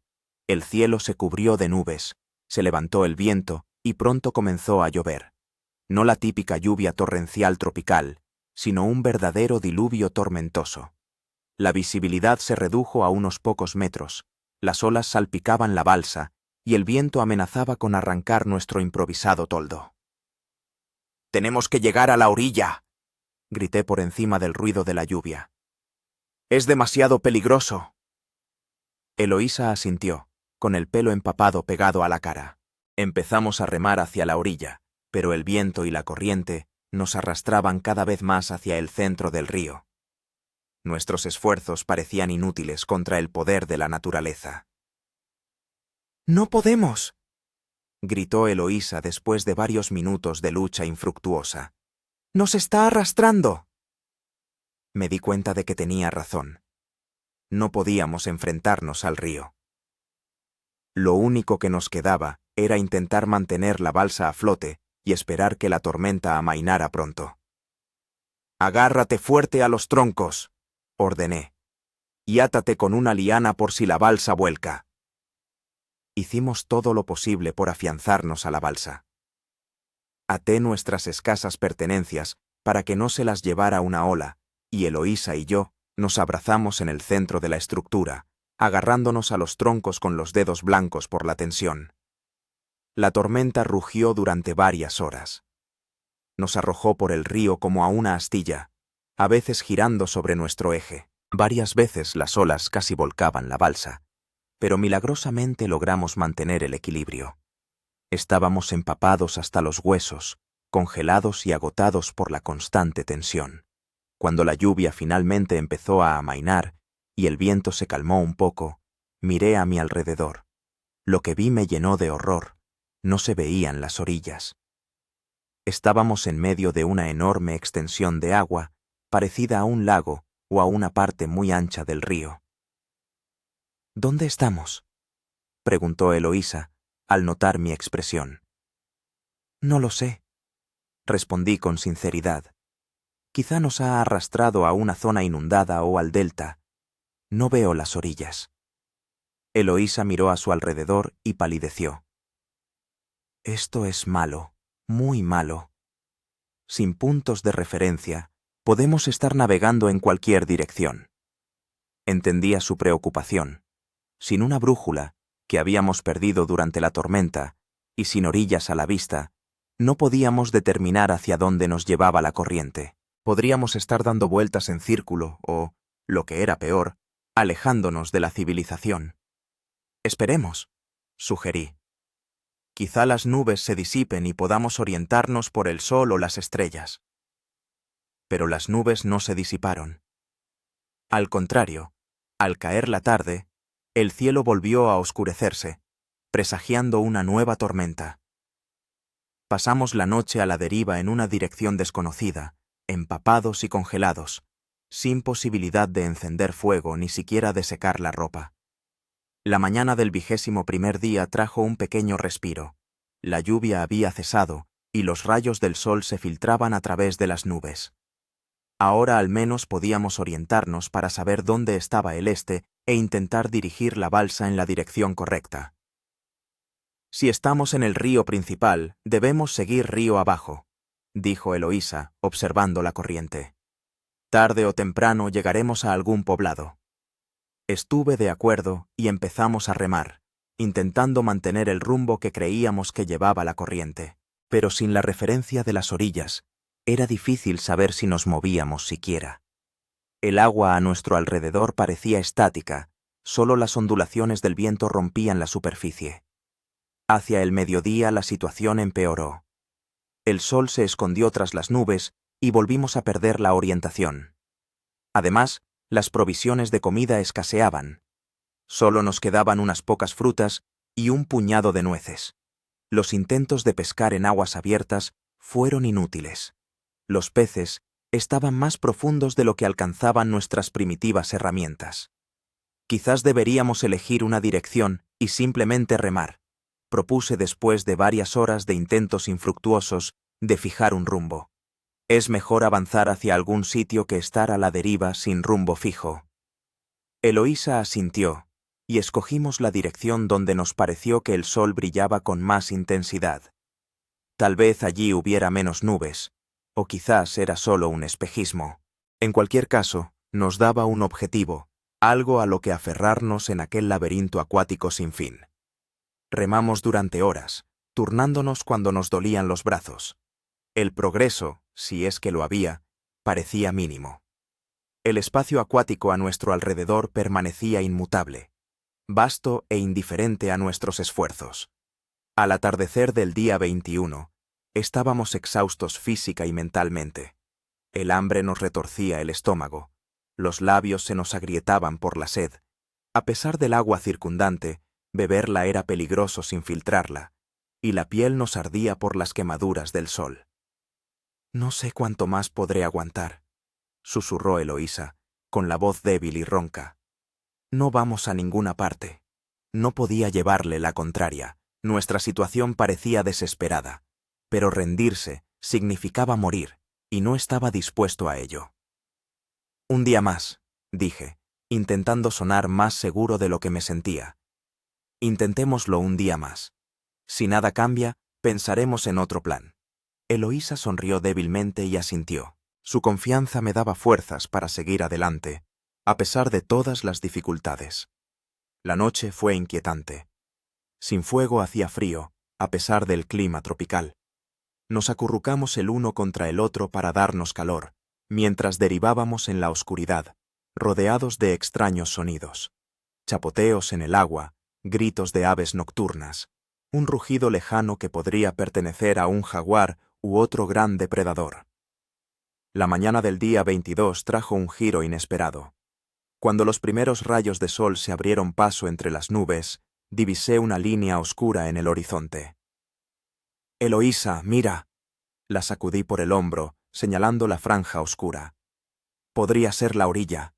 El cielo se cubrió de nubes, se levantó el viento y pronto comenzó a llover. No la típica lluvia torrencial tropical, sino un verdadero diluvio tormentoso. La visibilidad se redujo a unos pocos metros, las olas salpicaban la balsa y el viento amenazaba con arrancar nuestro improvisado toldo. «¡Tenemos que llegar a la orilla!», grité por encima del ruido de la lluvia. «Es demasiado peligroso». Eloísa asintió, con el pelo empapado pegado a la cara. Empezamos a remar hacia la orilla, pero el viento y la corriente nos arrastraban cada vez más hacia el centro del río. Nuestros esfuerzos parecían inútiles contra el poder de la naturaleza. «¡No podemos!», gritó Eloísa después de varios minutos de lucha infructuosa. «¡Nos está arrastrando!». Me di cuenta de que tenía razón. No podíamos enfrentarnos al río. Lo único que nos quedaba era intentar mantener la balsa a flote y esperar que la tormenta amainara pronto. «Agárrate fuerte a los troncos», ordené, «y átate con una liana por si la balsa vuelca». Hicimos todo lo posible por afianzarnos a la balsa. Até nuestras escasas pertenencias para que no se las llevara una ola, y Eloísa y yo nos abrazamos en el centro de la estructura, agarrándonos a los troncos con los dedos blancos por la tensión. La tormenta rugió durante varias horas. Nos arrojó por el río como a una astilla, a veces girando sobre nuestro eje. Varias veces las olas casi volcaban la balsa, pero milagrosamente logramos mantener el equilibrio. Estábamos empapados hasta los huesos, congelados y agotados por la constante tensión. Cuando la lluvia finalmente empezó a amainar y el viento se calmó un poco, miré a mi alrededor. Lo que vi me llenó de horror. No se veían las orillas. Estábamos en medio de una enorme extensión de agua, parecida a un lago o a una parte muy ancha del río. «¿Dónde estamos?», preguntó Eloísa, al notar mi expresión. «No lo sé», respondí con sinceridad. «Quizá nos ha arrastrado a una zona inundada o al delta. No veo las orillas». Eloísa miró a su alrededor y palideció. «Esto es malo, muy malo. Sin puntos de referencia, podemos estar navegando en cualquier dirección». Entendía su preocupación. Sin una brújula, que habíamos perdido durante la tormenta, y sin orillas a la vista, no podíamos determinar hacia dónde nos llevaba la corriente. Podríamos estar dando vueltas en círculo o, lo que era peor, alejándonos de la civilización. «Esperemos», sugerí. «Quizá las nubes se disipen y podamos orientarnos por el sol o las estrellas». pero las nubes no se disiparon. Al contrario, al caer la tarde, el cielo volvió a oscurecerse, presagiando una nueva tormenta. Pasamos la noche a la deriva en una dirección desconocida, empapados y congelados, sin posibilidad de encender fuego ni siquiera de secar la ropa. La mañana del 21º día trajo un pequeño respiro. La lluvia había cesado y los rayos del sol se filtraban a través de las nubes. Ahora al menos podíamos orientarnos para saber dónde estaba el este e intentar dirigir la balsa en la dirección correcta. Si estamos en el río principal, debemos seguir río abajo, dijo Eloísa, observando la corriente. Tarde o temprano llegaremos a algún poblado. Estuve de acuerdo y empezamos a remar, intentando mantener el rumbo que creíamos que llevaba la corriente, pero sin la referencia de las orillas, era difícil saber si nos movíamos siquiera. El agua a nuestro alrededor parecía estática, solo las ondulaciones del viento rompían la superficie. Hacia el mediodía la situación empeoró. El sol se escondió tras las nubes y volvimos a perder la orientación. Además, las provisiones de comida escaseaban. Solo nos quedaban unas pocas frutas y un puñado de nueces. Los intentos de pescar en aguas abiertas fueron inútiles. Los peces estaban más profundos de lo que alcanzaban nuestras primitivas herramientas. Quizás deberíamos elegir una dirección y simplemente remar, propuse después de varias horas de intentos infructuosos de fijar un rumbo. Es mejor avanzar hacia algún sitio que estar a la deriva sin rumbo fijo. Eloísa asintió, y escogimos la dirección donde nos pareció que el sol brillaba con más intensidad. Tal vez allí hubiera menos nubes, o quizás era solo un espejismo. En cualquier caso, nos daba un objetivo, algo a lo que aferrarnos en aquel laberinto acuático sin fin. Remamos durante horas, turnándonos cuando nos dolían los brazos. El progreso, si es que lo había, parecía mínimo. El espacio acuático a nuestro alrededor permanecía inmutable, vasto e indiferente a nuestros esfuerzos. Al atardecer del día 21, estábamos exhaustos física y mentalmente. El hambre nos retorcía el estómago, los labios se nos agrietaban por la sed. A pesar del agua circundante, beberla era peligroso sin filtrarla, y la piel nos ardía por las quemaduras del sol. No sé cuánto más podré aguantar, susurró Eloísa, con la voz débil y ronca. No vamos a ninguna parte. No podía llevarle la contraria. Nuestra situación parecía desesperada, pero rendirse significaba morir, y no estaba dispuesto a ello. Un día más, dije, intentando sonar más seguro de lo que me sentía. Intentémoslo un día más. Si nada cambia, pensaremos en otro plan. Eloísa sonrió débilmente y asintió. Su confianza me daba fuerzas para seguir adelante, a pesar de todas las dificultades. La noche fue inquietante. Sin fuego hacía frío, a pesar del clima tropical. Nos acurrucamos el uno contra el otro para darnos calor, mientras derivábamos en la oscuridad, rodeados de extraños sonidos. Chapoteos en el agua, gritos de aves nocturnas, un rugido lejano que podría pertenecer a un jaguar u otro gran depredador. La mañana del día 22 trajo un giro inesperado. Cuando los primeros rayos de sol se abrieron paso entre las nubes, divisé una línea oscura en el horizonte. «Eloísa, mira», la sacudí por el hombro, señalando la franja oscura. «Podría ser la orilla».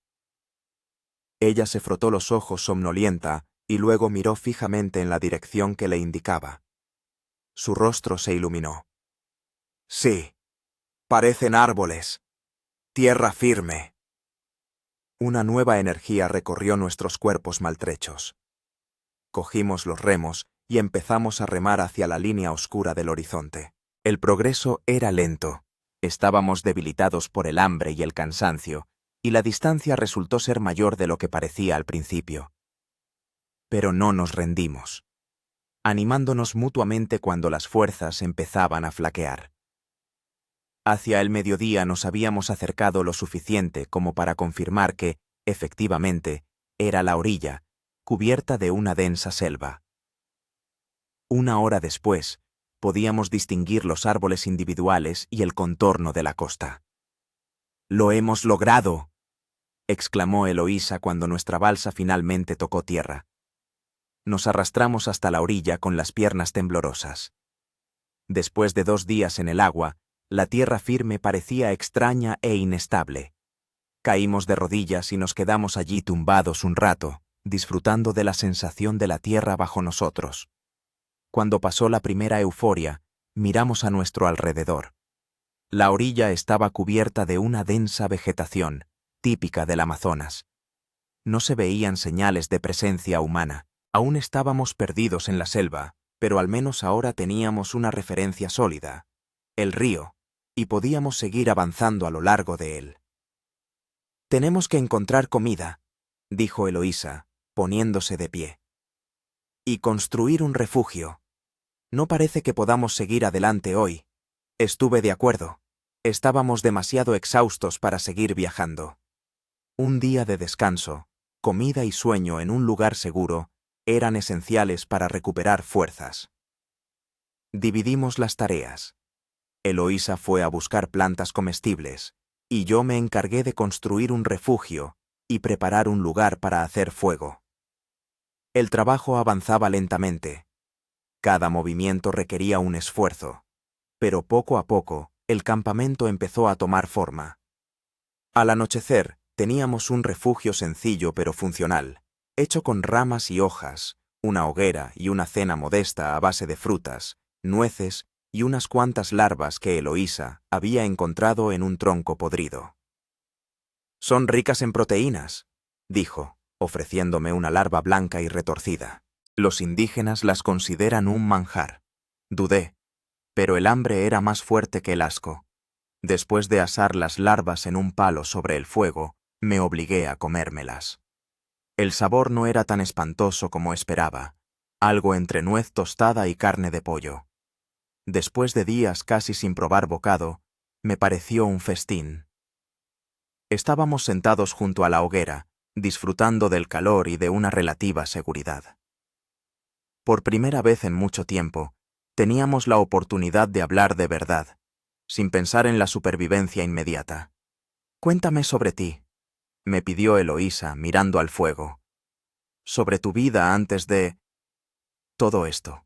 Ella se frotó los ojos somnolienta y luego miró fijamente en la dirección que le indicaba. Su rostro se iluminó. «Sí, parecen árboles. Tierra firme». Una nueva energía recorrió nuestros cuerpos maltrechos. Cogimos los remos y empezamos a remar hacia la línea oscura del horizonte. El progreso era lento. Estábamos debilitados por el hambre y el cansancio, y la distancia resultó ser mayor de lo que parecía al principio. Pero no nos rendimos, animándonos mutuamente cuando las fuerzas empezaban a flaquear. Hacia el mediodía nos habíamos acercado lo suficiente como para confirmar que, efectivamente, era la orilla, cubierta de una densa selva. Una hora después, podíamos distinguir los árboles individuales y el contorno de la costa. «¡Lo hemos logrado!», exclamó Eloísa cuando nuestra balsa finalmente tocó tierra. Nos arrastramos hasta la orilla con las piernas temblorosas. Después de 2 días en el agua, la tierra firme parecía extraña e inestable. Caímos de rodillas y nos quedamos allí tumbados un rato, disfrutando de la sensación de la tierra bajo nosotros. Cuando pasó la primera euforia, miramos a nuestro alrededor. La orilla estaba cubierta de una densa vegetación, típica del Amazonas. No se veían señales de presencia humana. Aún estábamos perdidos en la selva, pero al menos ahora teníamos una referencia sólida, el río, y podíamos seguir avanzando a lo largo de él. «Tenemos que encontrar comida», dijo Eloísa, poniéndose de pie. «Y construir un refugio. No parece que podamos seguir adelante hoy». Estuve de acuerdo. Estábamos demasiado exhaustos para seguir viajando. Un día de descanso, comida y sueño en un lugar seguro eran esenciales para recuperar fuerzas. Dividimos las tareas. Eloísa fue a buscar plantas comestibles, y yo me encargué de construir un refugio y preparar un lugar para hacer fuego. El trabajo avanzaba lentamente. Cada movimiento requería un esfuerzo, pero poco a poco el campamento empezó a tomar forma. Al anochecer teníamos un refugio sencillo pero funcional, hecho con ramas y hojas, una hoguera y una cena modesta a base de frutas, nueces y unas cuantas larvas que Eloísa había encontrado en un tronco podrido. «Son ricas en proteínas», dijo, ofreciéndome una larva blanca y retorcida. «Los indígenas las consideran un manjar». Dudé, pero el hambre era más fuerte que el asco. Después de asar las larvas en un palo sobre el fuego, me obligué a comérmelas. El sabor no era tan espantoso como esperaba, algo entre nuez tostada y carne de pollo. Después de días casi sin probar bocado, me pareció un festín. Estábamos sentados junto a la hoguera, disfrutando del calor y de una relativa seguridad. Por primera vez en mucho tiempo, teníamos la oportunidad de hablar de verdad, sin pensar en la supervivencia inmediata. «Cuéntame sobre ti», me pidió Eloísa mirando al fuego. «Sobre tu vida antes de todo esto».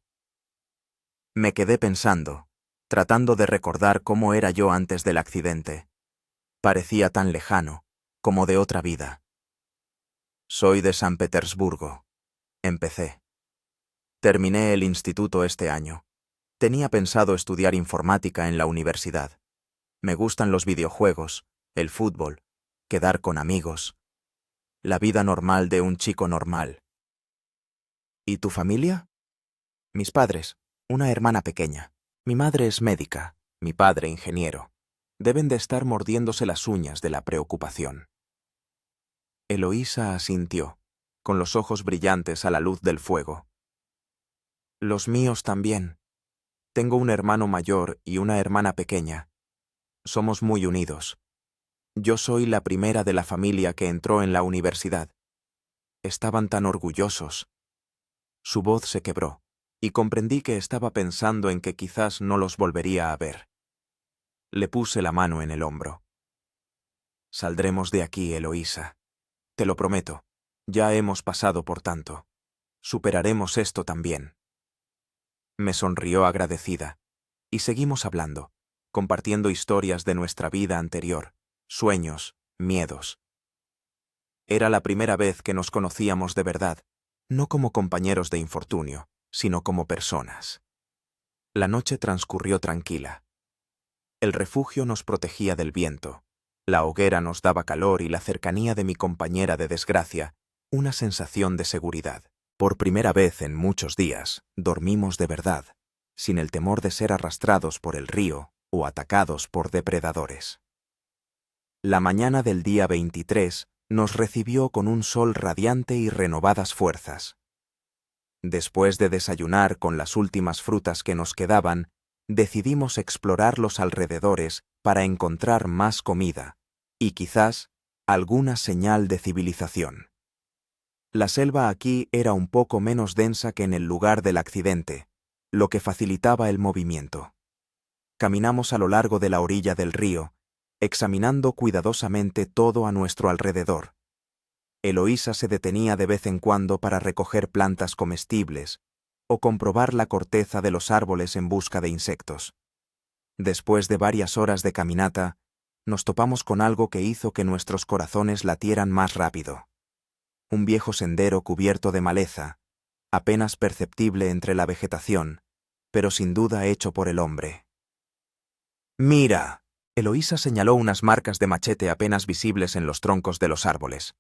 Me quedé pensando, tratando de recordar cómo era yo antes del accidente. Parecía tan lejano, como de otra vida. «Soy de San Petersburgo», empecé. «Terminé el instituto este año. Tenía pensado estudiar informática en la universidad. Me gustan los videojuegos, el fútbol, quedar con amigos. La vida normal de un chico normal». «¿Y tu familia?» «Mis padres, una hermana pequeña. Mi madre es médica, mi padre ingeniero. Deben de estar mordiéndose las uñas de la preocupación». Eloísa asintió, con los ojos brillantes a la luz del fuego. «Los míos también. Tengo un hermano mayor y una hermana pequeña. Somos muy unidos. Yo soy la primera de la familia que entró en la universidad. Estaban tan orgullosos». Su voz se quebró, y comprendí que estaba pensando en que quizás no los volvería a ver. Le puse la mano en el hombro. «Saldremos de aquí, Eloísa. Te lo prometo. Ya hemos pasado por tanto. Superaremos esto también». Me sonrió agradecida, y seguimos hablando, compartiendo historias de nuestra vida anterior, sueños, miedos. Era la primera vez que nos conocíamos de verdad, no como compañeros de infortunio, sino como personas. La noche transcurrió tranquila. El refugio nos protegía del viento, la hoguera nos daba calor y la cercanía de mi compañera de desgracia, una sensación de seguridad. Por primera vez en muchos días, dormimos de verdad, sin el temor de ser arrastrados por el río o atacados por depredadores. La mañana del día 23 nos recibió con un sol radiante y renovadas fuerzas. Después de desayunar con las últimas frutas que nos quedaban, decidimos explorar los alrededores para encontrar más comida y quizás alguna señal de civilización. La selva aquí era un poco menos densa que en el lugar del accidente, lo que facilitaba el movimiento. Caminamos a lo largo de la orilla del río examinando cuidadosamente todo a nuestro alrededor. Eloísa se detenía de vez en cuando para recoger plantas comestibles o comprobar la corteza de los árboles en busca de insectos. Después de varias horas de caminata, nos topamos con algo que hizo que nuestros corazones latieran más rápido. Un viejo sendero cubierto de maleza, apenas perceptible entre la vegetación, pero sin duda hecho por el hombre. ¡Mira! Eloísa señaló unas marcas de machete apenas visibles en los troncos de los árboles.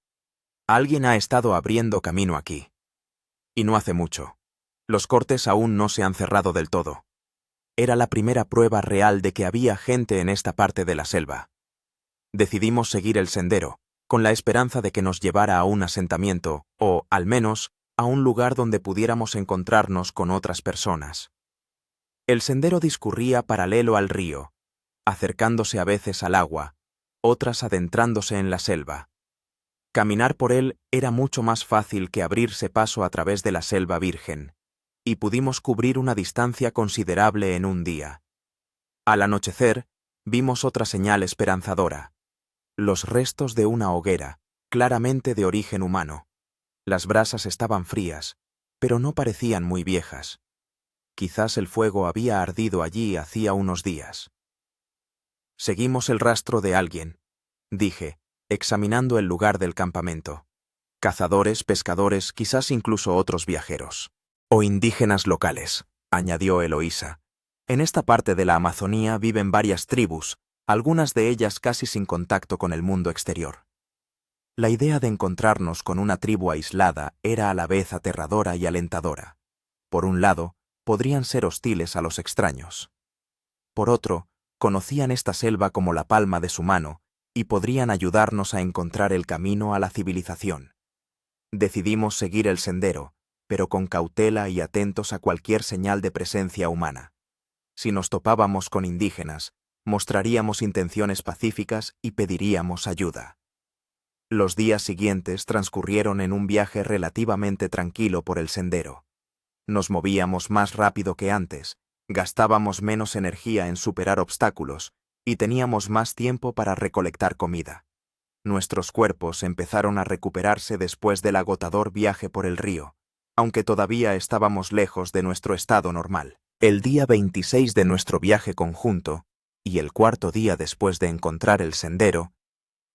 Alguien ha estado abriendo camino aquí. Y no hace mucho. Los cortes aún no se han cerrado del todo. Era la primera prueba real de que había gente en esta parte de la selva. Decidimos seguir el sendero, con la esperanza de que nos llevara a un asentamiento, o, al menos, a un lugar donde pudiéramos encontrarnos con otras personas. El sendero discurría paralelo al río, acercándose a veces al agua, otras adentrándose en la selva. Caminar por él era mucho más fácil que abrirse paso a través de la selva virgen, y pudimos cubrir una distancia considerable en un día. Al anochecer, vimos otra señal esperanzadora: los restos de una hoguera, claramente de origen humano. Las brasas estaban frías, pero no parecían muy viejas. Quizás el fuego había ardido allí hacía unos días. Seguimos el rastro de alguien, dije, examinando el lugar del campamento. Cazadores, pescadores, quizás incluso otros viajeros. O indígenas locales, añadió Eloísa. En esta parte de la Amazonía viven varias tribus, algunas de ellas casi sin contacto con el mundo exterior. La idea de encontrarnos con una tribu aislada era a la vez aterradora y alentadora. Por un lado, podrían ser hostiles a los extraños. Por otro, conocían esta selva como la palma de su mano y podrían ayudarnos a encontrar el camino a la civilización. Decidimos seguir el sendero, pero con cautela y atentos a cualquier señal de presencia humana. Si nos topábamos con indígenas, mostraríamos intenciones pacíficas y pediríamos ayuda. Los días siguientes transcurrieron en un viaje relativamente tranquilo por el sendero. Nos movíamos más rápido que antes, gastábamos menos energía en superar obstáculos y teníamos más tiempo para recolectar comida. Nuestros cuerpos empezaron a recuperarse después del agotador viaje por el río, aunque todavía estábamos lejos de nuestro estado normal. El día 26 de nuestro viaje conjunto, y el cuarto día después de encontrar el sendero,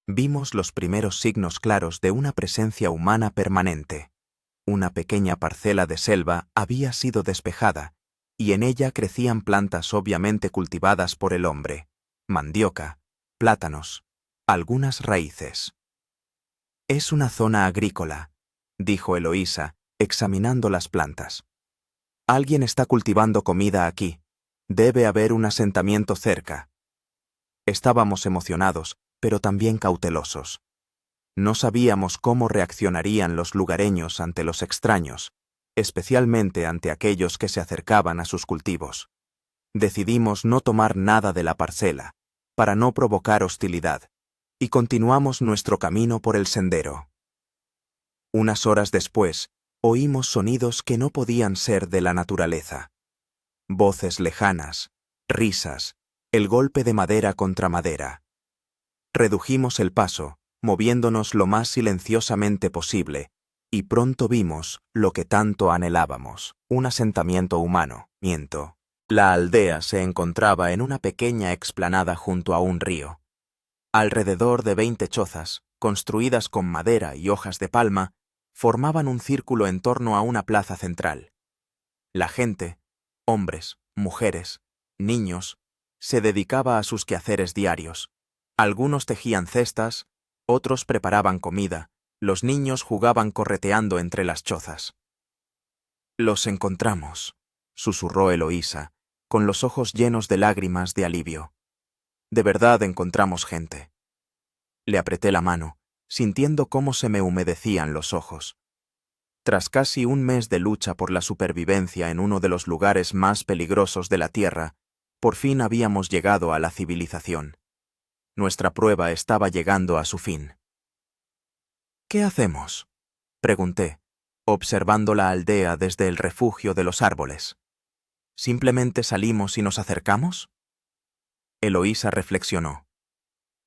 vimos los primeros signos claros de una presencia humana permanente. Una pequeña parcela de selva había sido despejada, y en ella crecían plantas obviamente cultivadas por el hombre: mandioca, plátanos, algunas raíces. «Es una zona agrícola», dijo Eloísa, examinando las plantas. «Alguien está cultivando comida aquí. Debe haber un asentamiento cerca». Estábamos emocionados, pero también cautelosos. No sabíamos cómo reaccionarían los lugareños ante los extraños, especialmente ante aquellos que se acercaban a sus cultivos. Decidimos no tomar nada de la parcela, para no provocar hostilidad, y continuamos nuestro camino por el sendero. Unas horas después, oímos sonidos que no podían ser de la naturaleza. Voces lejanas, risas, el golpe de madera contra madera. Redujimos el paso, moviéndonos lo más silenciosamente posible, y pronto vimos lo que tanto anhelábamos: un asentamiento humano. Miento. La aldea se encontraba en una pequeña explanada junto a un río. Alrededor de 20 chozas, construidas con madera y hojas de palma, formaban un círculo en torno a una plaza central. La gente, hombres, mujeres, niños, se dedicaba a sus quehaceres diarios. Algunos tejían cestas, otros preparaban comida, los niños jugaban correteando entre las chozas. «Los encontramos», susurró Eloísa, con los ojos llenos de lágrimas de alivio. «De verdad encontramos gente». Le apreté la mano, sintiendo cómo se me humedecían los ojos. Tras casi un mes de lucha por la supervivencia en uno de los lugares más peligrosos de la Tierra, por fin habíamos llegado a la civilización. Nuestra prueba estaba llegando a su fin. «¿Qué hacemos?», pregunté, observando la aldea desde el refugio de los árboles. «¿Simplemente salimos y nos acercamos?». Eloísa reflexionó.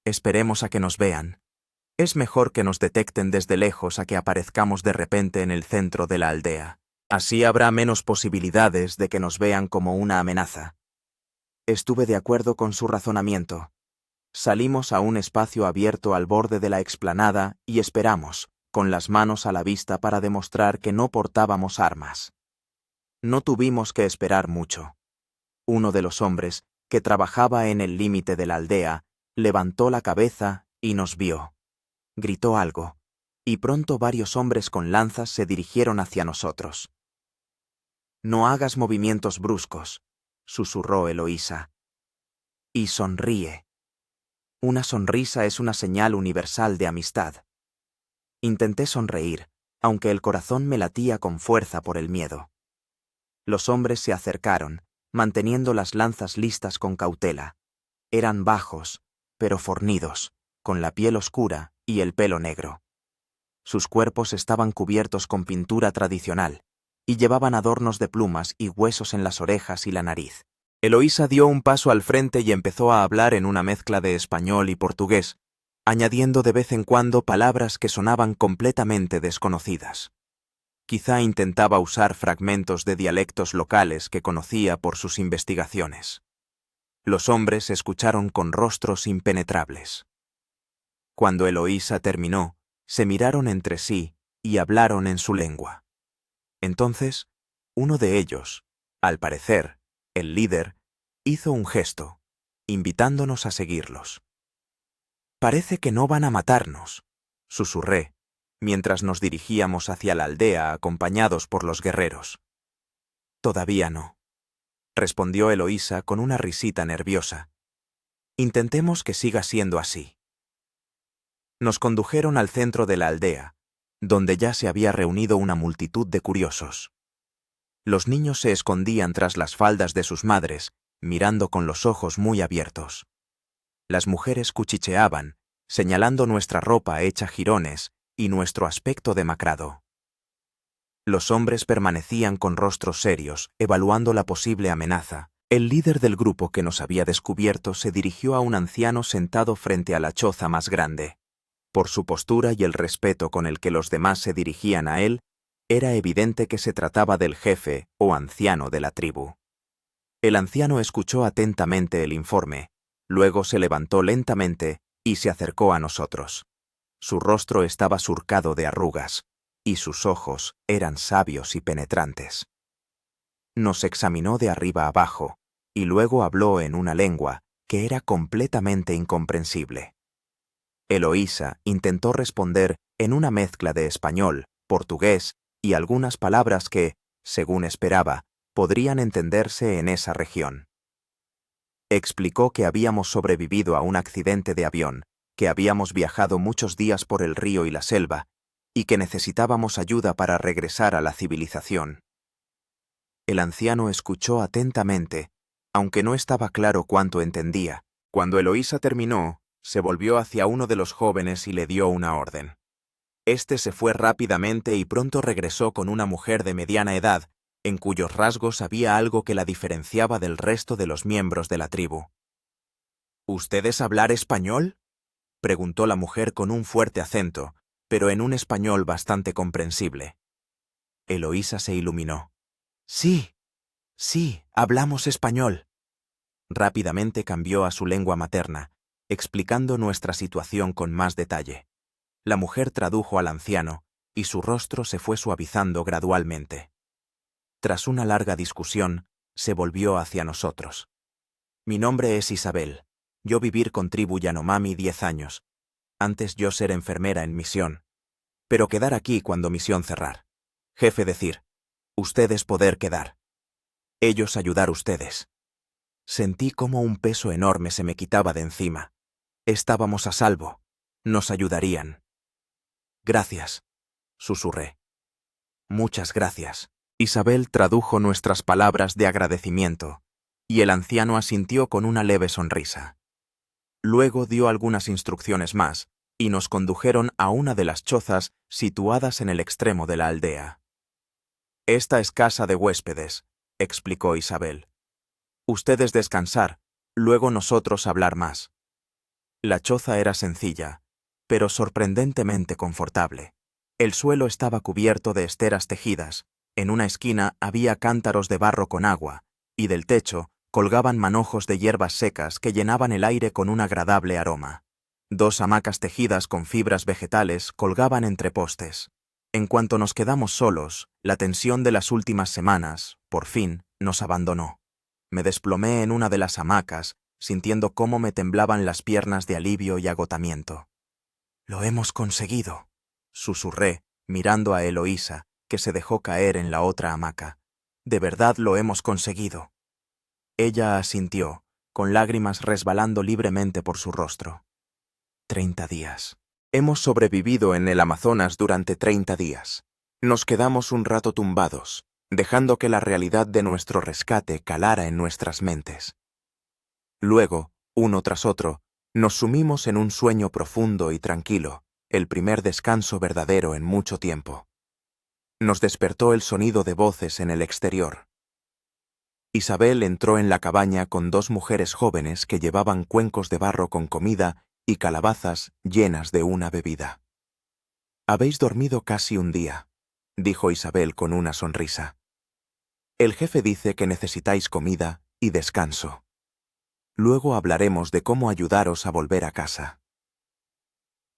Esperemos a que nos vean. Es mejor que nos detecten desde lejos a que aparezcamos de repente en el centro de la aldea. Así habrá menos posibilidades de que nos vean como una amenaza. Estuve de acuerdo con su razonamiento. Salimos a un espacio abierto al borde de la explanada y esperamos, con las manos a la vista para demostrar que no portábamos armas. No tuvimos que esperar mucho. Uno de los hombres, que trabajaba en el límite de la aldea, levantó la cabeza y nos vio. Gritó algo, y pronto varios hombres con lanzas se dirigieron hacia nosotros. «No hagas movimientos bruscos», susurró Eloísa. «Y sonríe». Una sonrisa es una señal universal de amistad. Intenté sonreír, aunque el corazón me latía con fuerza por el miedo. Los hombres se acercaron, manteniendo las lanzas listas con cautela. Eran bajos, pero fornidos, con la piel oscura y el pelo negro. Sus cuerpos estaban cubiertos con pintura tradicional, y llevaban adornos de plumas y huesos en las orejas y la nariz. Eloísa dio un paso al frente y empezó a hablar en una mezcla de español y portugués, añadiendo de vez en cuando palabras que sonaban completamente desconocidas. Quizá intentaba usar fragmentos de dialectos locales que conocía por sus investigaciones. Los hombres escucharon con rostros impenetrables. Cuando Eloísa terminó, se miraron entre sí y hablaron en su lengua. Entonces, uno de ellos, al parecer, el líder, hizo un gesto, invitándonos a seguirlos. «Parece que no van a matarnos», susurré, mientras nos dirigíamos hacia la aldea acompañados por los guerreros. «Todavía no», respondió Eloísa con una risita nerviosa. «Intentemos que siga siendo así». Nos condujeron al centro de la aldea, donde ya se había reunido una multitud de curiosos. Los niños se escondían tras las faldas de sus madres, mirando con los ojos muy abiertos. Las mujeres cuchicheaban, señalando nuestra ropa hecha jirones y nuestro aspecto demacrado. Los hombres permanecían con rostros serios, evaluando la posible amenaza. El líder del grupo que nos había descubierto se dirigió a un anciano sentado frente a la choza más grande. Por su postura y el respeto con el que los demás se dirigían a él, era evidente que se trataba del jefe o anciano de la tribu. El anciano escuchó atentamente el informe, luego se levantó lentamente y se acercó a nosotros. Su rostro estaba surcado de arrugas, y sus ojos eran sabios y penetrantes. Nos examinó de arriba abajo, y luego habló en una lengua que era completamente incomprensible. Eloísa intentó responder en una mezcla de español, portugués y algunas palabras que, según esperaba, podrían entenderse en esa región. Explicó que habíamos sobrevivido a un accidente de avión, que habíamos viajado muchos días por el río y la selva, y que necesitábamos ayuda para regresar a la civilización. El anciano escuchó atentamente, aunque no estaba claro cuánto entendía. Cuando Eloísa terminó, se volvió hacia uno de los jóvenes y le dio una orden. Este se fue rápidamente y pronto regresó con una mujer de mediana edad, en cuyos rasgos había algo que la diferenciaba del resto de los miembros de la tribu. «¿Ustedes hablar español?», preguntó la mujer con un fuerte acento, pero en un español bastante comprensible. Eloísa se iluminó. «Sí, sí, hablamos español». Rápidamente cambió a su lengua materna, explicando nuestra situación con más detalle. La mujer tradujo al anciano, y su rostro se fue suavizando gradualmente. Tras una larga discusión, se volvió hacia nosotros. «Mi nombre es Isabel. Yo vivir con tribu Yanomami 10 años. Antes yo ser enfermera en misión. Pero quedar aquí cuando misión cerrar. Jefe decir, ustedes poder quedar. Ellos ayudar ustedes». Sentí como un peso enorme se me quitaba de encima. Estábamos a salvo. Nos ayudarían. «Gracias», susurré. «Muchas gracias». Isabel tradujo nuestras palabras de agradecimiento, y el anciano asintió con una leve sonrisa. Luego dio algunas instrucciones más, y nos condujeron a una de las chozas situadas en el extremo de la aldea. «Esta es casa de huéspedes», explicó Isabel. «Ustedes descansar, luego nosotros hablar más». La choza era sencilla, pero sorprendentemente confortable. El suelo estaba cubierto de esteras tejidas, en una esquina había cántaros de barro con agua, y del techo colgaban manojos de hierbas secas que llenaban el aire con un agradable aroma. 2 hamacas tejidas con fibras vegetales colgaban entre postes. En cuanto nos quedamos solos, la tensión de las últimas semanas, por fin, nos abandonó. Me desplomé en una de las hamacas, sintiendo cómo me temblaban las piernas de alivio y agotamiento. «Lo hemos conseguido», susurré, mirando a Eloísa, que se dejó caer en la otra hamaca. «De verdad lo hemos conseguido». Ella asintió, con lágrimas resbalando libremente por su rostro. 30 días. Hemos sobrevivido en el Amazonas durante 30 días. Nos quedamos un rato tumbados, dejando que la realidad de nuestro rescate calara en nuestras mentes. Luego, uno tras otro, nos sumimos en un sueño profundo y tranquilo, el primer descanso verdadero en mucho tiempo. Nos despertó el sonido de voces en el exterior. Isabel entró en la cabaña con 2 mujeres jóvenes que llevaban cuencos de barro con comida y calabazas llenas de una bebida. «Habéis dormido casi un día», dijo Isabel con una sonrisa. «El jefe dice que necesitáis comida y descanso. Luego hablaremos de cómo ayudaros a volver a casa».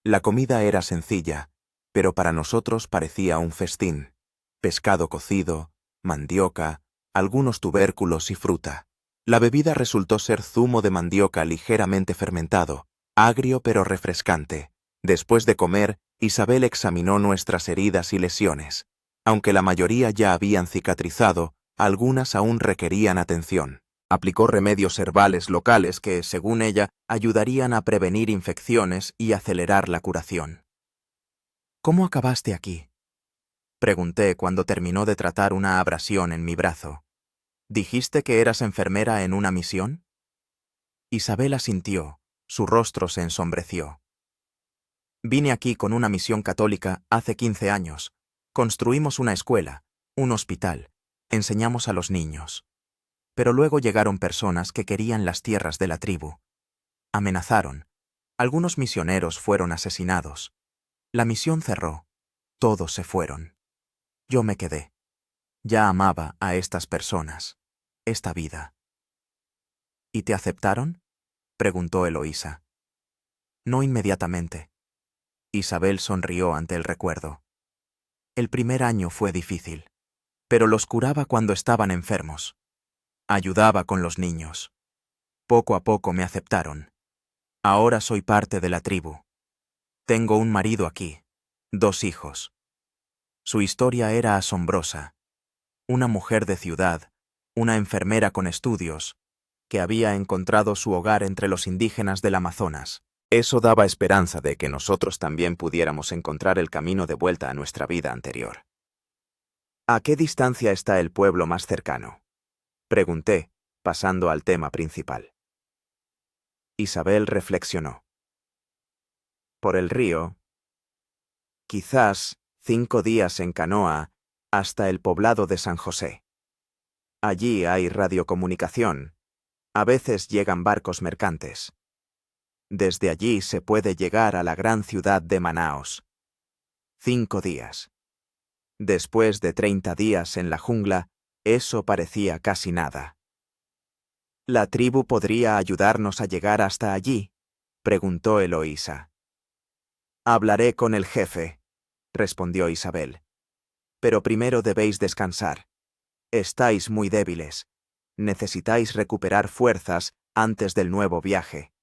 La comida era sencilla, pero para nosotros parecía un festín. Pescado cocido, mandioca, algunos tubérculos y fruta. La bebida resultó ser zumo de mandioca ligeramente fermentado, agrio pero refrescante. Después de comer, Isabel examinó nuestras heridas y lesiones. Aunque la mayoría ya habían cicatrizado, algunas aún requerían atención. Aplicó remedios herbales locales que, según ella, ayudarían a prevenir infecciones y acelerar la curación. «¿Cómo acabaste aquí?», pregunté cuando terminó de tratar una abrasión en mi brazo. «¿Dijiste que eras enfermera en una misión?». Isabel asintió, su rostro se ensombreció. «Vine aquí con una misión católica hace 15 años. Construimos una escuela, un hospital, enseñamos a los niños. Pero luego llegaron personas que querían las tierras de la tribu. Amenazaron. Algunos misioneros fueron asesinados. La misión cerró. Todos se fueron. Yo me quedé. Ya amaba a estas personas, esta vida». «¿Y te aceptaron?», preguntó Eloísa. «No inmediatamente». Isabel sonrió ante el recuerdo. «El primer año fue difícil, pero los curaba cuando estaban enfermos. Ayudaba con los niños. Poco a poco me aceptaron. Ahora soy parte de la tribu. Tengo un marido aquí, 2 hijos. Su historia era asombrosa. Una mujer de ciudad, una enfermera con estudios, que había encontrado su hogar entre los indígenas del Amazonas. Eso daba esperanza de que nosotros también pudiéramos encontrar el camino de vuelta a nuestra vida anterior. «¿A qué distancia está el pueblo más cercano?», pregunté, pasando al tema principal. Isabel reflexionó. «Por el río, quizás 5 días en canoa hasta el poblado de San José. Allí hay radiocomunicación. A veces llegan barcos mercantes. Desde allí se puede llegar a la gran ciudad de Manaos. 5 días. Después de 30 días en la jungla, eso parecía casi nada». «¿La tribu podría ayudarnos a llegar hasta allí?», preguntó Eloísa. «Hablaré con el jefe», respondió Isabel. «Pero primero debéis descansar. Estáis muy débiles. Necesitáis recuperar fuerzas antes del nuevo viaje».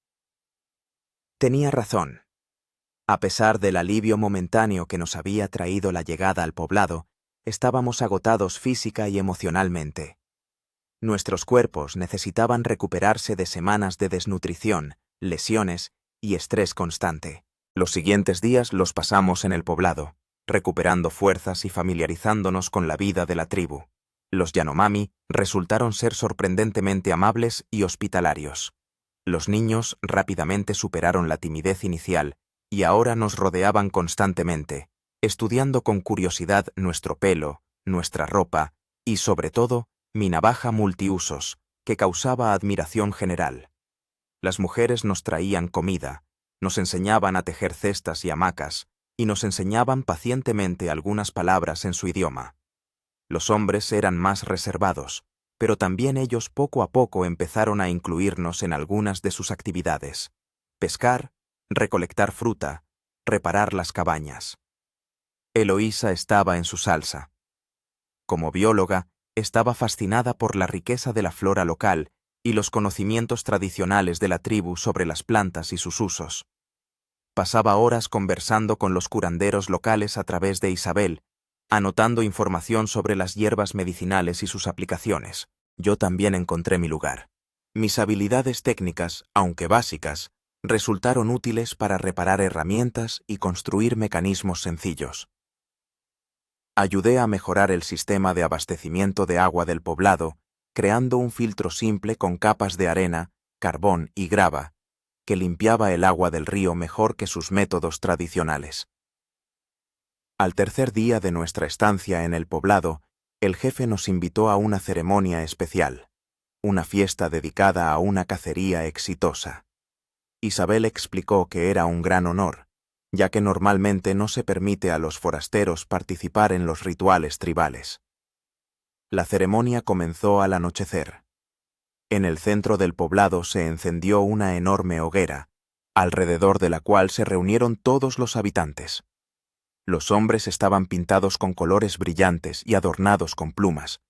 Tenía razón. A pesar del alivio momentáneo que nos había traído la llegada al poblado, estábamos agotados física y emocionalmente. Nuestros cuerpos necesitaban recuperarse de semanas de desnutrición, lesiones y estrés constante. Los siguientes días los pasamos en el poblado, recuperando fuerzas y familiarizándonos con la vida de la tribu. Los Yanomami resultaron ser sorprendentemente amables y hospitalarios. Los niños rápidamente superaron la timidez inicial y ahora nos rodeaban constantemente, estudiando con curiosidad nuestro pelo, nuestra ropa y, sobre todo, mi navaja multiusos, que causaba admiración general. Las mujeres nos traían comida, Nos enseñaban a tejer cestas y hamacas, y nos enseñaban pacientemente algunas palabras en su idioma. Los hombres eran más reservados, pero también ellos poco a poco empezaron a incluirnos en algunas de sus actividades: pescar, recolectar fruta, reparar las cabañas. Eloísa estaba en su salsa. Como bióloga, estaba fascinada por la riqueza de la flora local y los conocimientos tradicionales de la tribu sobre las plantas y sus usos. Pasaba horas conversando con los curanderos locales a través de Isabel, anotando información sobre las hierbas medicinales y sus aplicaciones. Yo también encontré mi lugar. Mis habilidades técnicas, aunque básicas, resultaron útiles para reparar herramientas y construir mecanismos sencillos. Ayudé a mejorar el sistema de abastecimiento de agua del poblado, creando un filtro simple con capas de arena, carbón y grava, que limpiaba el agua del río mejor que sus métodos tradicionales. Al tercer día de nuestra estancia en el poblado, el jefe nos invitó a una ceremonia especial, una fiesta dedicada a una cacería exitosa. Isabel explicó que era un gran honor, ya que normalmente no se permite a los forasteros participar en los rituales tribales. La ceremonia comenzó al anochecer. En el centro del poblado se encendió una enorme hoguera, alrededor de la cual se reunieron todos los habitantes. Los hombres estaban pintados con colores brillantes y adornados con plumas.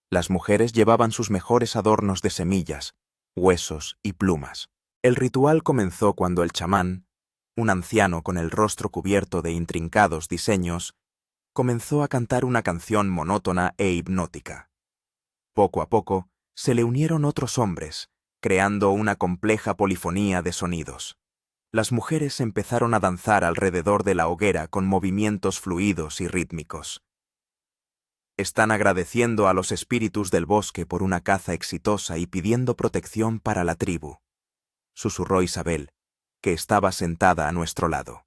Las mujeres llevaban sus mejores adornos de semillas, huesos y plumas. El ritual comenzó cuando el chamán, un anciano con el rostro cubierto de intrincados diseños, comenzó a cantar una canción monótona e hipnótica. Poco a poco, se le unieron otros hombres, creando una compleja polifonía de sonidos. Las mujeres empezaron a danzar alrededor de la hoguera con movimientos fluidos y rítmicos. Están agradeciendo a los espíritus del bosque por una caza exitosa y pidiendo protección para la tribu, susurró Isabel, que estaba sentada a nuestro lado.